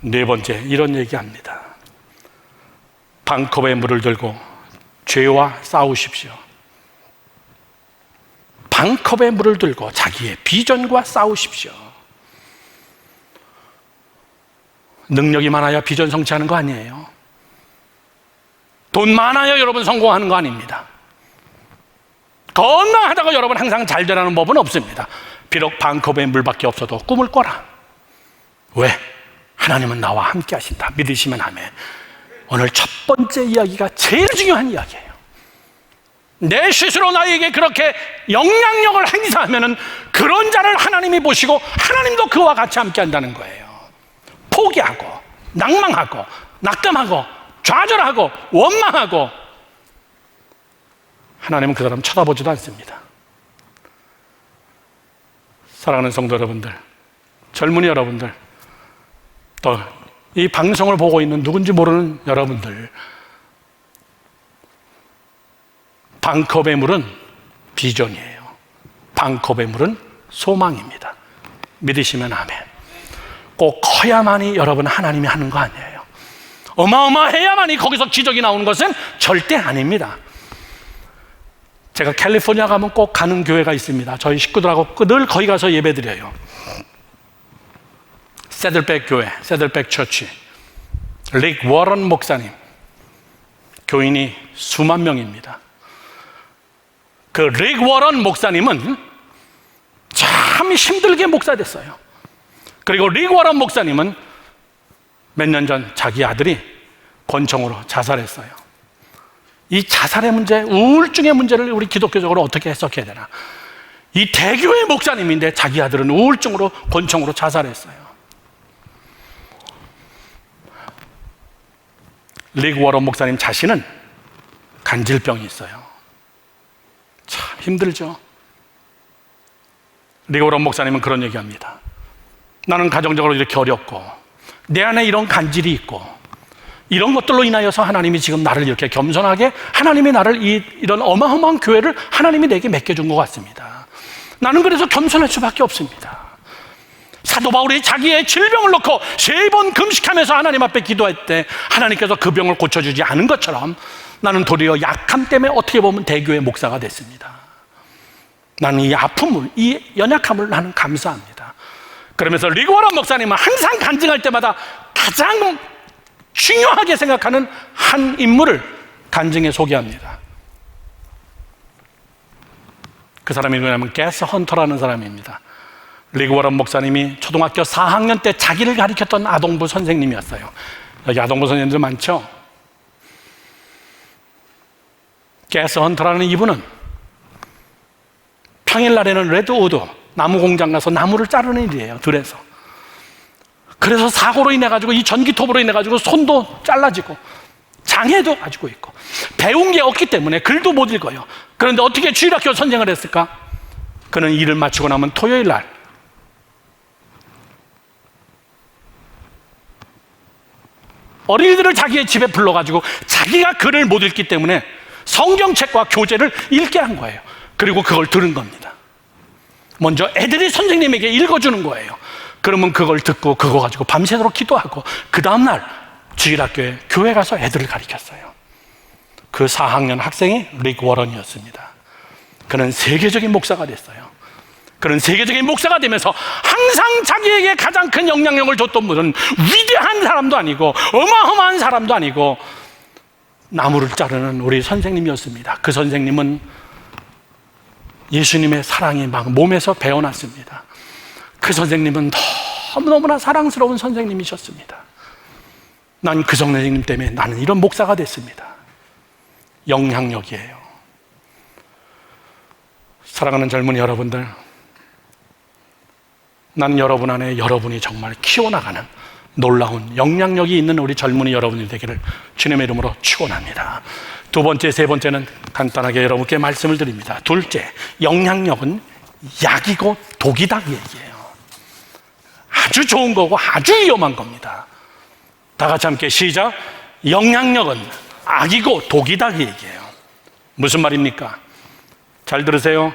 네 번째 이런 얘기합니다. 반컵의 물을 들고 죄와 싸우십시오. 반컵의 물을 들고 자기의 비전과 싸우십시오. 능력이 많아야 비전 성취하는 거 아니에요. 돈 많아야 여러분 성공하는 거 아닙니다. 건강하다고 여러분 항상 잘 되라는 법은 없습니다. 비록 반컵의 물밖에 없어도 꿈을 꿔라. 왜? 하나님은 나와 함께 하신다. 믿으시면 아멘. 오늘 첫 번째 이야기가 제일 중요한 이야기예요. 내 스스로 나에게 그렇게 영향력을 행사하면 그런 자를 하나님이 보시고 하나님도 그와 같이 함께 한다는 거예요. 포기하고 낭망하고 낙담하고 좌절하고 원망하고 하나님은 그 사람 쳐다보지도 않습니다. 사랑하는 성도 여러분들, 젊은이 여러분들, 또 이 방송을 보고 있는 누군지 모르는 여러분들, 반컵의 물은 비전이에요. 반컵의 물은 소망입니다. 믿으시면 아멘. 꼭 커야만이 여러분 하나님이 하는 거 아니에요. 어마어마해야만이 거기서 기적이 나오는 것은 절대 아닙니다. 제가 캘리포니아 가면 꼭 가는 교회가 있습니다. 저희 식구들하고 늘 거기 가서 예배드려요. 세들백 교회, 세들백 처치. 릭 워런 목사님, 교인이 수만 명입니다. 그 릭 워런 목사님은 참 힘들게 목사됐어요. 그리고 리그 워런 목사님은 몇 년 전 자기 아들이 권총으로 자살했어요. 이 자살의 문제, 우울증의 문제를 우리 기독교적으로 어떻게 해석해야 되나? 이 대교회 목사님인데 자기 아들은 우울증으로 권총으로 자살했어요. 리그 워런 목사님 자신은 간질병이 있어요. 참 힘들죠. 리그 워런 목사님은 그런 얘기합니다. 나는 가정적으로 이렇게 어렵고 내 안에 이런 간질이 있고 이런 것들로 인하여서 하나님이 지금 나를 이렇게 겸손하게, 하나님이 나를 이런 어마어마한 교회를 하나님이 내게 맡겨준 것 같습니다. 나는 그래서 겸손할 수밖에 없습니다. 사도 바울이 자기의 질병을 놓고 3번 금식하면서 하나님 앞에 기도할 때 하나님께서 그 병을 고쳐주지 않은 것처럼 나는 도리어 약함 때문에 어떻게 보면 대교회 목사가 됐습니다. 나는 이 아픔을, 이 연약함을 나는 감사합니다. 그러면서 리그 워런 목사님은 항상 간증할 때마다 가장 중요하게 생각하는 한 인물을 간증에 소개합니다. 그 사람이 누구냐면 게스 헌터라는 사람입니다. 리그 워런 목사님이 초등학교 4학년 때 자기를 가르쳤던 아동부 선생님이었어요. 여기 아동부 선생님들 많죠? 게스 헌터라는 이분은 평일날에는 레드우드 나무 공장 가서 나무를 자르는 일이에요. 들에서. 그래서 사고로 인해 가지고, 이 전기톱으로 인해 가지고 손도 잘라지고 장애도 가지고 있고 배운 게 없기 때문에 글도 못 읽어요. 그런데 어떻게 주일학교 선생을 했을까? 그는 일을 마치고 나면 토요일 날 어린이들을 자기의 집에 불러가지고 자기가 글을 못 읽기 때문에 성경책과 교재를 읽게 한 거예요. 그리고 그걸 들은 겁니다. 먼저 애들이 선생님에게 읽어주는 거예요. 그러면 그걸 듣고 그거 가지고 밤새도록 기도하고 그 다음날 주일학교에 교회 가서 애들을 가르쳤어요. 그 4학년 학생이 리그 워런이었습니다. 그는 세계적인 목사가 됐어요. 그는 세계적인 목사가 되면서 항상 자기에게 가장 큰 영향력을 줬던 분은 위대한 사람도 아니고 어마어마한 사람도 아니고 나무를 자르는 우리 선생님이었습니다. 그 선생님은 예수님의 사랑이 막 몸에서 배어났습니다. 그 선생님은 너무너무나 사랑스러운 선생님이셨습니다. 난 그 선생님 때문에 나는 이런 목사가 됐습니다. 영향력이에요. 사랑하는 젊은이 여러분들, 난 여러분 안에 여러분이 정말 키워나가는 놀라운 영향력이 있는 우리 젊은이 여러분이 되기를 주님의 이름으로 축원합니다. 두 번째, 세 번째는 간단하게 여러분께 말씀을 드립니다. 둘째, 영향력은 약이고 독이다 이 얘기예요. 아주 좋은 거고 아주 위험한 겁니다. 다 같이 함께 시작. 영향력은 악이고 독이다 이 얘기예요. 무슨 말입니까? 잘 들으세요.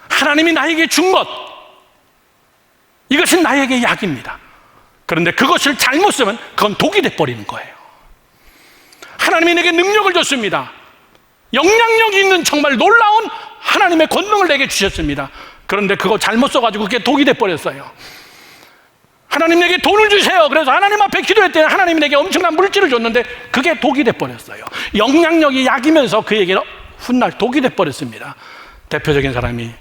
하나님이 나에게 준 것, 이것은 나에게 약입니다. 그런데 그것을 잘못 쓰면 그건 독이 돼버리는 거예요. 하나님이 내게 능력을 줬습니다. 영향력 있는 정말 놀라운 하나님의 권능을 내게 주셨습니다. 그런데 그거 잘못 써가지고 그게 독이 돼버렸어요. 하나님 내게 돈을 주세요. 그래서 하나님 앞에 기도했더니 하나님이 내게 엄청난 물질을 줬는데 그게 독이 돼버렸어요. 영향력이 약이면서 그에게 훗날 독이 돼버렸습니다. 대표적인 사람이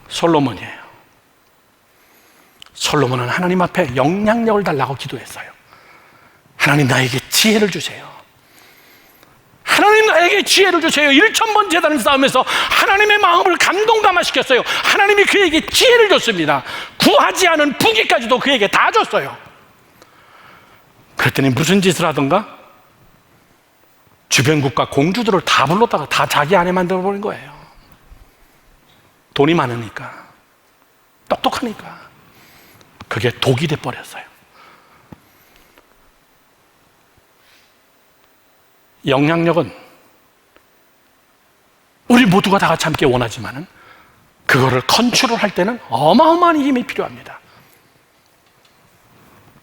솔로몬이에요. 솔로몬은 하나님 앞에 영향력을 달라고 기도했어요. 하나님 나에게 지혜를 주세요. 하나님 나에게 지혜를 주세요. 1000번 제단을 쌓으면서 하나님의 마음을 감동감화시켰어요. 하나님이 그에게 지혜를 줬습니다. 구하지 않은 부귀까지도 그에게 다 줬어요. 그랬더니 무슨 짓을 하던가? 주변 국가 공주들을 다 불렀다가 다 자기 아내 만들어버린 거예요. 돈이 많으니까, 똑똑하니까. 그게 독이 돼버렸어요. 영향력은 우리 모두가 다 같이 함께 원하지만은 그거를 컨트롤할 때는 어마어마한 힘이 필요합니다.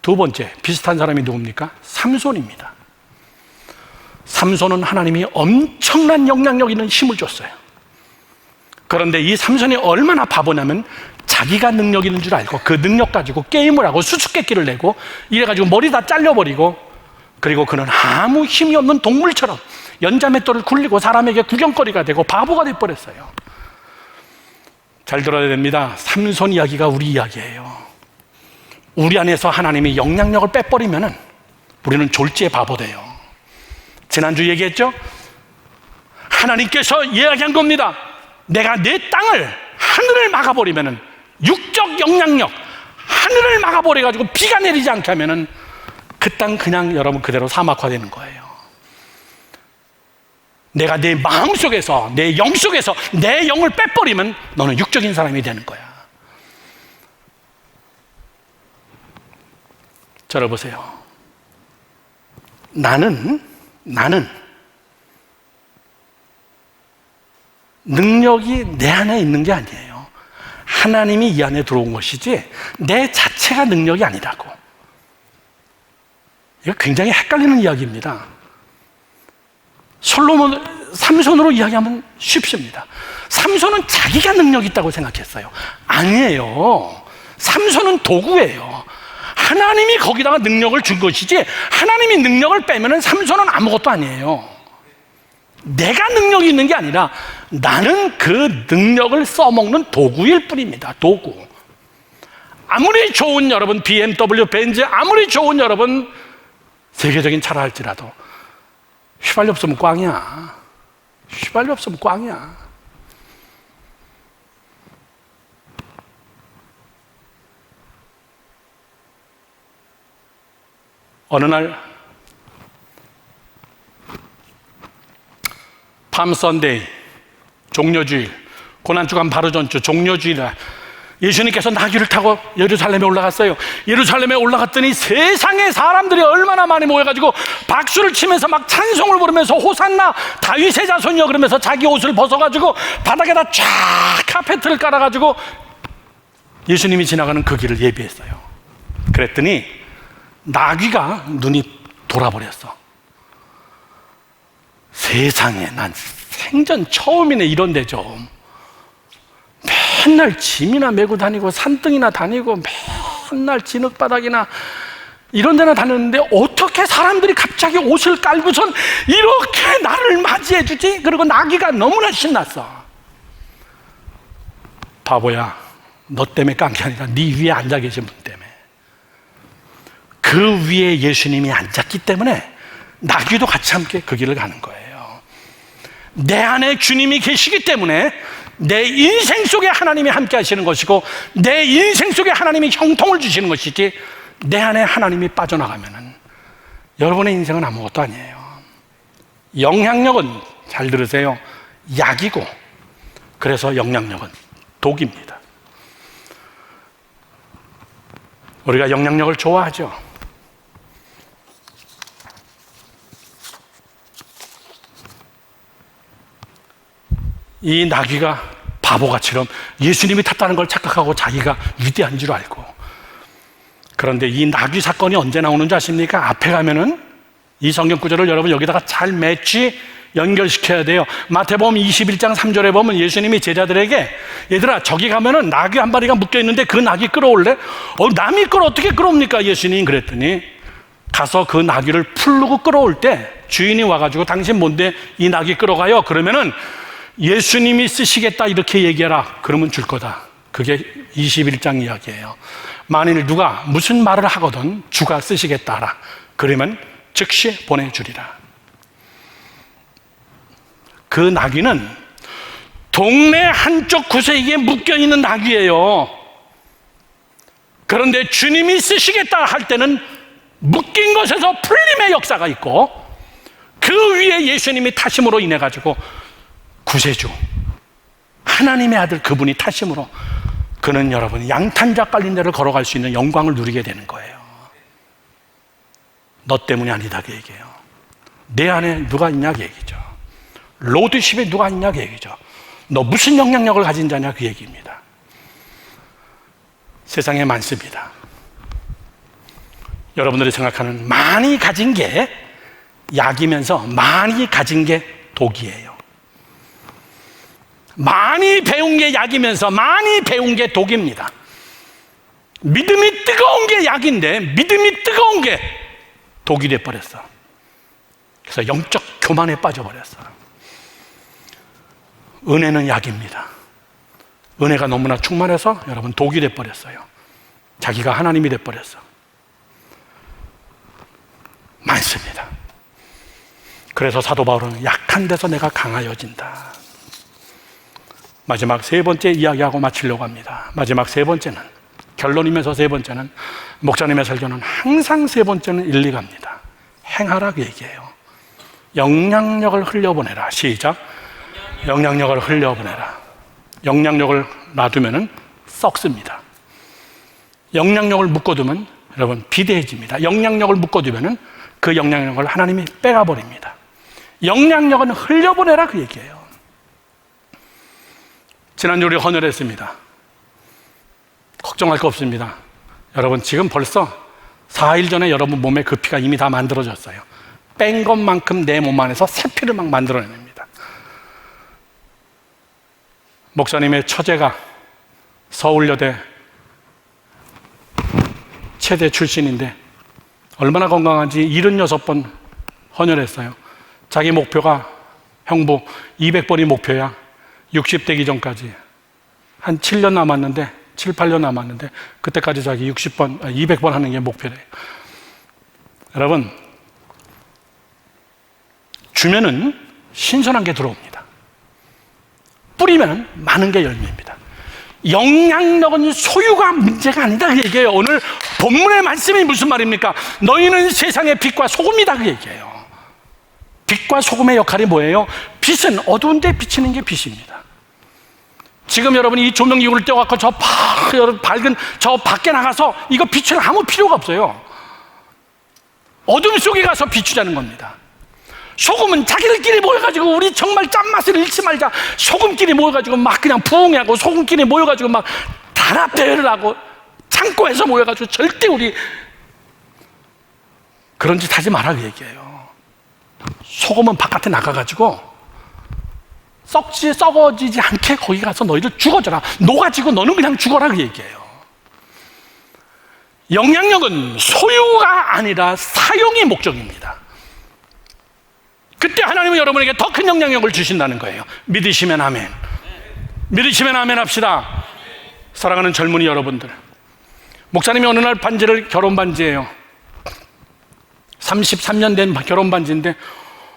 두 번째, 비슷한 사람이 누굽니까? 삼손입니다. 삼손은 하나님이 엄청난 영향력 있는 힘을 줬어요. 그런데 이 삼손이 얼마나 바보냐면 자기가 능력 있는 줄 알고 그 능력 가지고 게임을 하고 수수께끼를 내고 이래가지고 머리 다 잘려버리고, 그리고 그는 아무 힘이 없는 동물처럼 연자맷돌을 굴리고 사람에게 구경거리가 되고 바보가 돼버렸어요. 잘 들어야 됩니다. 삼손 이야기가 우리 이야기예요. 우리 안에서 하나님이 영향력을 빼버리면 우리는 졸지의 바보 돼요. 지난주 얘기했죠? 하나님께서 이야기한 겁니다. 내가 내 땅을, 하늘을 막아버리면, 육적 영향력, 하늘을 막아버려가지고 비가 내리지 않게 하면 그 땅 그냥 여러분 그대로 사막화되는 거예요. 내가 내 마음속에서, 내 영 속에서 내 영을 빼버리면 너는 육적인 사람이 되는 거야. 들어보세요. 나는 능력이 내 안에 있는 게 아니에요. 하나님이 이 안에 들어온 것이지 내 자체가 능력이 아니라고. 이거 굉장히 헷갈리는 이야기입니다. 삼손으로 이야기하면 쉽습니다. 삼손은 자기가 능력이 있다고 생각했어요. 아니에요. 삼손은 도구예요. 하나님이 거기다가 능력을 준 것이지 하나님이 능력을 빼면 삼손은 아무것도 아니에요. 내가 능력이 있는 게 아니라 나는 그 능력을 써먹는 도구일 뿐입니다. 도구. 아무리 좋은 여러분 BMW, 벤츠, 아무리 좋은 여러분 세계적인 차라 할지라도 휘발유 없으면 꽝이야. 휘발유 없으면 꽝이야. 어느 날 팜 선데이, 종려주일, 고난주간 바로 전주 종려주일날 예수님께서 나귀를 타고 예루살렘에 올라갔어요. 예루살렘에 올라갔더니 세상에 사람들이 얼마나 많이 모여가지고 박수를 치면서 막 찬송을 부르면서 호산나 다윗의 자손이여 그러면서 자기 옷을 벗어가지고 바닥에다 쫙 카페트를 깔아가지고 예수님이 지나가는 그 길을 예비했어요. 그랬더니 나귀가 눈이 돌아버렸어. 세상에 난 생전 처음이네 이런데 좀 맨날 짐이나 메고 다니고 산등이나 다니고 맨날 진흙바닥이나 이런 데나 다녔는데 어떻게 사람들이 갑자기 옷을 깔고선 이렇게 나를 맞이해 주지? 그리고 나귀가 너무나 신났어. 바보야, 너 때문에 깐 게 아니라 네 위에 앉아 계신 분 때문에. 그 위에 예수님이 앉았기 때문에 나귀도 같이 함께 그 길을 가는 거예요. 내 안에 주님이 계시기 때문에 내 인생 속에 하나님이 함께 하시는 것이고 내 인생 속에 하나님이 형통을 주시는 것이지 내 안에 하나님이 빠져나가면 여러분의 인생은 아무것도 아니에요. 영향력은, 잘 들으세요, 약이고 그래서 영향력은 독입니다. 우리가 영향력을 좋아하죠. 이 나귀가 바보같이럼 예수님이 탔다는 걸 착각하고 자기가 위대한 줄 알고. 그런데 이 나귀 사건이 언제 나오는 줄 아십니까? 앞에 가면은 이 성경 구절을 여러분 여기다가 잘 매치 연결시켜야 돼요. 마태복음 21장 3절에 보면 예수님이 제자들에게 얘들아 저기 가면은 나귀 한 마리가 묶여있는데 그 나귀 끌어올래? 남이 끌어 어떻게 끌어옵니까 예수님? 그랬더니 가서 그 나귀를 풀르고 끌어올 때 주인이 와가지고 당신 뭔데 이 나귀 끌어가요? 그러면은 예수님이 쓰시겠다 이렇게 얘기해라. 그러면 줄 거다. 그게 21장 이야기예요. 만일 누가 무슨 말을 하거든 주가 쓰시겠다 하라. 그러면 즉시 보내주리라. 그 나귀는 동네 한쪽 구석에 묶여있는 나귀예요. 그런데 주님이 쓰시겠다 할 때는 묶인 것에서 풀림의 역사가 있고 그 위에 예수님이 타심으로 인해 가지고 구세주 하나님의 아들 그분이 타심으로 그는 여러분 양탄자 깔린 데를 걸어갈 수 있는 영광을 누리게 되는 거예요. 너 때문이 아니다 그 얘기예요. 내 안에 누가 있냐 그 얘기죠. 로드십에 누가 있냐 그 얘기죠. 너 무슨 영향력을 가진 자냐 그 얘기입니다. 세상에 많습니다. 여러분들이 생각하는 많이 가진 게 약이면서 많이 가진 게 독이에요. 많이 배운 게 약이면서 많이 배운 게 독입니다. 믿음이 뜨거운 게 약인데 믿음이 뜨거운 게 독이 돼버렸어. 그래서 영적 교만에 빠져버렸어. 은혜는 약입니다. 은혜가 너무나 충만해서 여러분 독이 돼버렸어요. 자기가 하나님이 돼버렸어. 많습니다. 그래서 사도 바울은 약한 데서 내가 강하여진다. 마지막 세 번째 이야기하고 마치려고 합니다. 마지막 세 번째는, 결론이면서 세 번째는, 목사님의 설교는 항상 세 번째는 일리가 합니다. 행하라 그 얘기예요. 영향력을 흘려보내라. 시작. 영향력을 흘려보내라. 영향력을 놔두면 썩습니다. 영향력을 묶어두면 여러분 비대해집니다. 영향력을 묶어두면 그 영향력을 하나님이 빼가버립니다. 영향력은 흘려보내라 그 얘기예요. 지난주 우리 헌혈했습니다. 걱정할 거 없습니다. 여러분 지금 벌써 4일 전에 여러분 몸에 그 피가 이미 다 만들어졌어요. 뺀 것만큼 내 몸 안에서 새 피를 막 만들어냅니다. 목사님의 처제가 서울여대 체대 출신인데 얼마나 건강한지 76번 헌혈했어요. 자기 목표가 형부 200번이 목표야. 60되기 전까지 한 7년 남았는데 7, 8년 남았는데 그때까지 자기 60번, 200번 하는 게 목표래요. 여러분 주면은 신선한 게 들어옵니다. 뿌리면 많은 게 열매입니다. 영향력은 소유가 문제가 아니다 그 얘기예요. 오늘 본문의 말씀이 무슨 말입니까? 너희는 세상의 빛과 소금이다 그 얘기예요. 빛과 소금의 역할이 뭐예요? 빛은 어두운 데 비치는 게 빛입니다. 지금 여러분이 이 조명기구를 떼어갖고 저 밝은 저 밖에 나가서 이거 비출 아무 필요가 없어요. 어둠 속에 가서 비추자는 겁니다. 소금은 자기들끼리 모여가지고 우리 정말 짠맛을 잃지 말자. 소금끼리 모여가지고 막 그냥 부흥하고 소금끼리 모여가지고 막 단합대회를 하고 창고에서 모여가지고 절대 우리 그런 짓 하지 마라 그 얘기예요. 소금은 바깥에 나가가지고 썩어지지 않게 거기 가서 너희들 죽어져라. 녹아지고 너는 그냥 죽어라 그 얘기예요. 영향력은 소유가 아니라 사용이 목적입니다. 그때 하나님은 여러분에게 더 큰 영향력을 주신다는 거예요. 믿으시면 아멘. 믿으시면 아멘 합시다. 사랑하는 젊은이 여러분들, 목사님이 어느 날 반지를, 결혼 반지예요. 33년 된 결혼 반지인데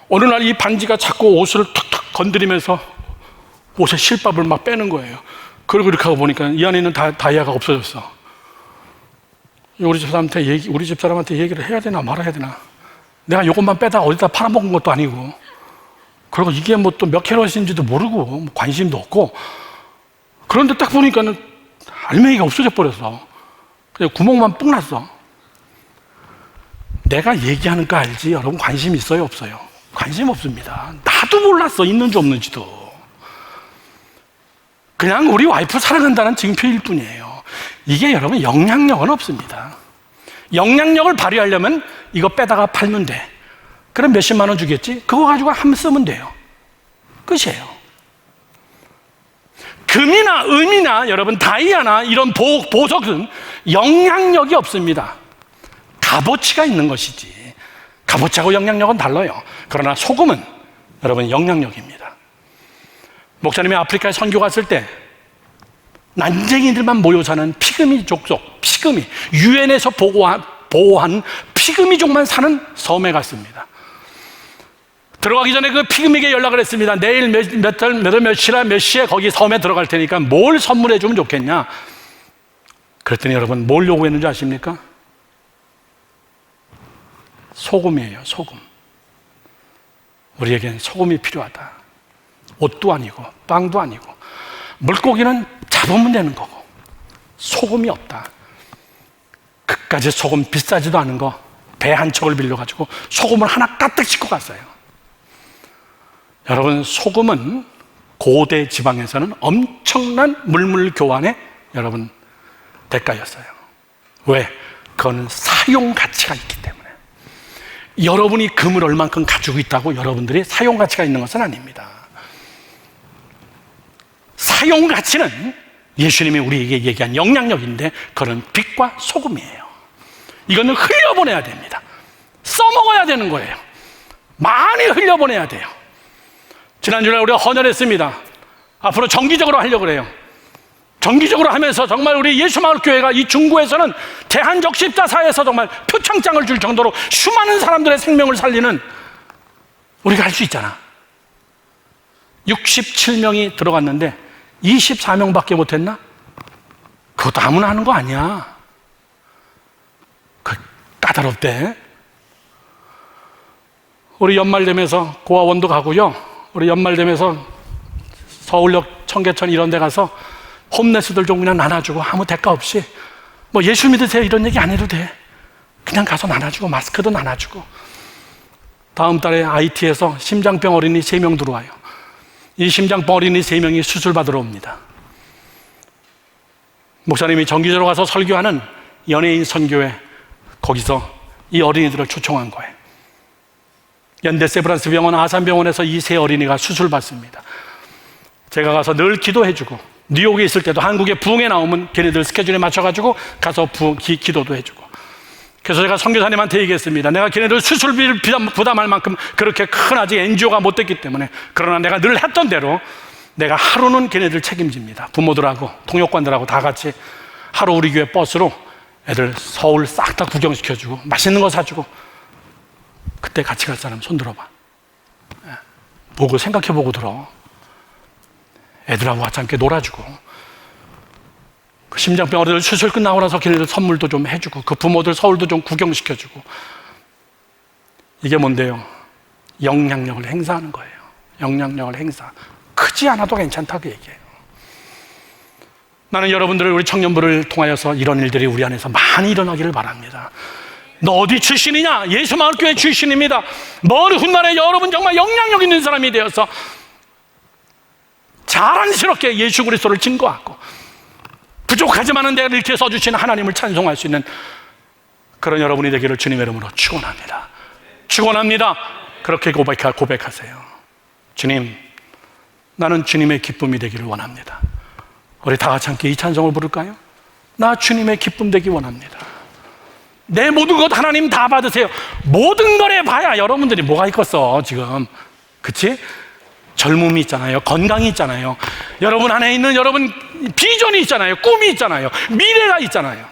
어느 날 이 반지가 자꾸 옷을 툭툭 건드리면서 옷에 실밥을 막 빼는 거예요. 그리고 이렇게 하고 보니까 이 안에 있는 다이아가 없어졌어. 우리 집사람한테 얘기를 해야 되나 말아야 되나. 내가 이것만 빼다가 어디다 팔아먹은 것도 아니고, 그리고 이게 뭐 또 몇 캐럿인지도 모르고 뭐 관심도 없고, 그런데 딱 보니까는 알맹이가 없어져 버렸어. 그냥 구멍만 뿡 났어. 내가 얘기하는 거 알지? 여러분 관심 있어요 없어요? 관심 없습니다. 나도 몰랐어, 있는지 없는지도. 그냥 우리 와이프 사랑한다는 증표일 뿐이에요. 이게 여러분 영향력은 없습니다. 영향력을 발휘하려면 이거 빼다가 팔면 돼. 그럼 몇십만 원 주겠지? 그거 가지고 한번 쓰면 돼요. 끝이에요. 금이나 은이나 여러분 다이아나 이런 보석은 영향력이 없습니다. 값어치가 있는 것이지. 값어치하고 영향력은 달라요. 그러나 소금은 여러분 영향력입니다. 목사님이 아프리카에 선교 갔을 때 난쟁이들만 모여 사는 피그미 족속, 피그미, 유엔에서 보호한 피그미족만 사는 섬에 갔습니다. 들어가기 전에 그 피그미에게 연락을 했습니다. 내일 몇 시에 거기 섬에 들어갈 테니까 뭘 선물해 주면 좋겠냐. 그랬더니 여러분 뭘 요구했는지 아십니까? 소금이에요. 소금. 우리에겐 소금이 필요하다. 옷도 아니고 빵도 아니고 물고기는 잡으면 되는 거고 소금이 없다. 그까지 소금 비싸지도 않은 거 배 한 척을 빌려가지고 소금을 하나 가득 싣고 갔어요. 여러분 소금은 고대 지방에서는 엄청난 물물 교환의 여러분 대가였어요. 왜? 그거는 사용 가치가 있기 때문에. 여러분이 금을 얼만큼 가지고 있다고 여러분들이 사용 가치가 있는 것은 아닙니다. 사용 가치는 예수님이 우리에게 얘기한 영향력인데 그건 빛과 소금이에요. 이거는 흘려보내야 됩니다. 써먹어야 되는 거예요. 많이 흘려보내야 돼요. 지난주에 우리가 헌혈했습니다. 앞으로 정기적으로 하려고 그래요. 정기적으로 하면서 정말 우리 예수마을교회가 이 중구에서는 대한적 십자사에서 정말 표창장을 줄 정도로 수많은 사람들의 생명을 살리는 우리가 할 수 있잖아. 67명이 들어갔는데 24명밖에 못했나? 그것도 아무나 하는 거 아니야. 그 까다롭대. 우리 연말 되면서 고아원도 가고요, 우리 연말 되면서 서울역 청계천 이런 데 가서 홈레스들 좀 그냥 나눠주고, 아무 대가 없이 뭐 예수 믿으세요 이런 얘기 안 해도 돼. 그냥 가서 나눠주고 마스크도 나눠주고. 다음 달에 IT에서 심장병 어린이 3명 들어와요. 이 심장병 어린이 3명이 수술 받으러 옵니다. 목사님이 정기적으로 가서 설교하는 연예인 선교회, 거기서 이 어린이들을 초청한 거예요. 연대 세브란스 병원 아산병원에서 이 3 어린이가 수술 받습니다. 제가 가서 늘 기도해주고, 뉴욕에 있을 때도 한국에 부흥회 나오면 걔네들 스케줄에 맞춰가지고 가서 기도도 해주고. 그래서 제가 선교사님한테 얘기했습니다. 내가 걔네들 수술비를 부담할 만큼 그렇게 큰 아직 NGO가 못 됐기 때문에, 그러나 내가 늘 했던 대로 내가 하루는 걔네들 책임집니다. 부모들하고 통역관들하고 다 같이 하루 우리 교회 버스로 애들 서울 싹 다 구경시켜주고 맛있는 거 사주고. 그때 같이 갈 사람 손 들어봐. 보고 생각해보고 들어. 애들하고 같이 함께 놀아주고, 그 심장병 어린이들 수술 끝나고 나서 걔네들 선물도 좀 해주고, 그 부모들 서울도 좀 구경시켜주고. 이게 뭔데요? 영향력을 행사하는 거예요. 영향력을 행사. 크지 않아도 괜찮다고 얘기해요. 나는 여러분들을, 우리 청년부를 통하여서 이런 일들이 우리 안에서 많이 일어나기를 바랍니다. 너 어디 출신이냐? 예수마을교회 출신입니다. 먼 훗날에 여러분 정말 영향력 있는 사람이 되어서 자랑스럽게 예수 그리스도를 증거하고, 부족하지만은 내가 이렇게 써주신 하나님을 찬송할 수 있는 그런 여러분이 되기를 주님의 이름으로 축원합니다. 축원합니다. 그렇게 고백하세요. 주님, 나는 주님의 기쁨이 되기를 원합니다. 우리 다 같이 함께 이 찬송을 부를까요? 나 주님의 기쁨 되기 원합니다. 내 모든 것 하나님 다 받으세요. 모든 거래 봐야 여러분들이 뭐가 있겠어 지금. 그치? 젊음이 있잖아요. 건강이 있잖아요. 여러분 안에 있는 여러분 비전이 있잖아요. 꿈이 있잖아요. 미래가 있잖아요.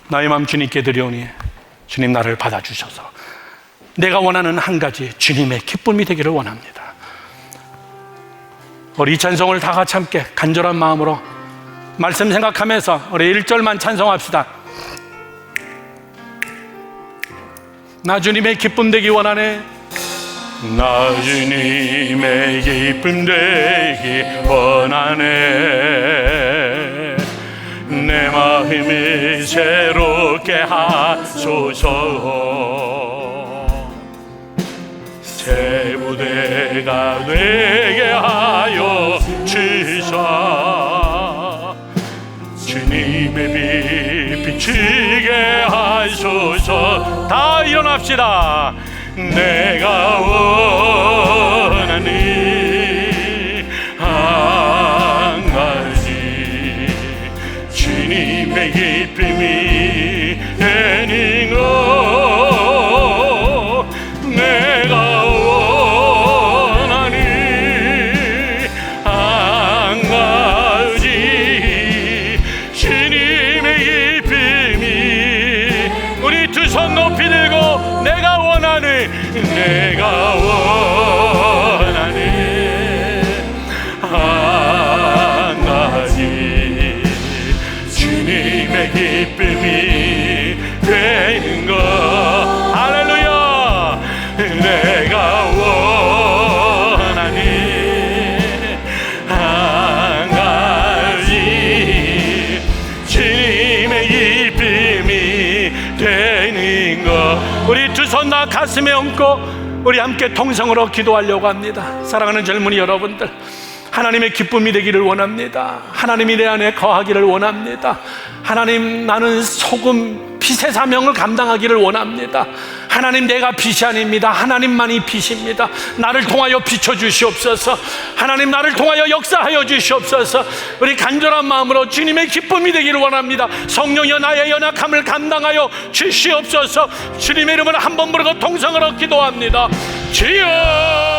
나의 마음 주님께 드려오니 주님 나를 받아주셔서 내가 원하는 한 가지 주님의 기쁨이 되기를 원합니다. 우리 이 찬송을 다 같이 함께 간절한 마음으로 말씀 생각하면서 우리 1절만 찬송합시다. 나 주님의 기쁨 되기 원하네. 나 주님의 기쁨 되기 원하네. 내 마음을 새롭게 하소서. 새 무대가 되게 하여 주사. 주님의 빛 비치게 하소서. 다 일어납시다. 내가 원하는 한 가지 주님의 기쁨이 되는 것. 내가 원하는 한 가지 주님의 기쁨이. 우리 두 손 높이 들고 내가 원하는 한 가지 주님의 기쁨이 되는 것. 할렐루야. 내가 원하는 한 가지 주님의 기쁨이 되는 것. 우리 두 손 다 가슴에 얹고 우리 함께 통성으로 기도하려고 합니다. 사랑하는 젊은이 여러분들, 하나님의 기쁨이 되기를 원합니다. 하나님이 내 안에 거하기를 원합니다. 하나님, 나는 소금 빛의 사명을 감당하기를 원합니다. 하나님, 내가 빛이 아닙니다. 하나님만이 빛입니다. 나를 통하여 비춰주시옵소서. 하나님, 나를 통하여 역사하여 주시옵소서. 우리 간절한 마음으로 주님의 기쁨이 되기를 원합니다. 성령여 나의 연약함을 감당하여 주시옵소서. 주님의 이름으로 한 번 부르고 통성으로 기도합니다. 주여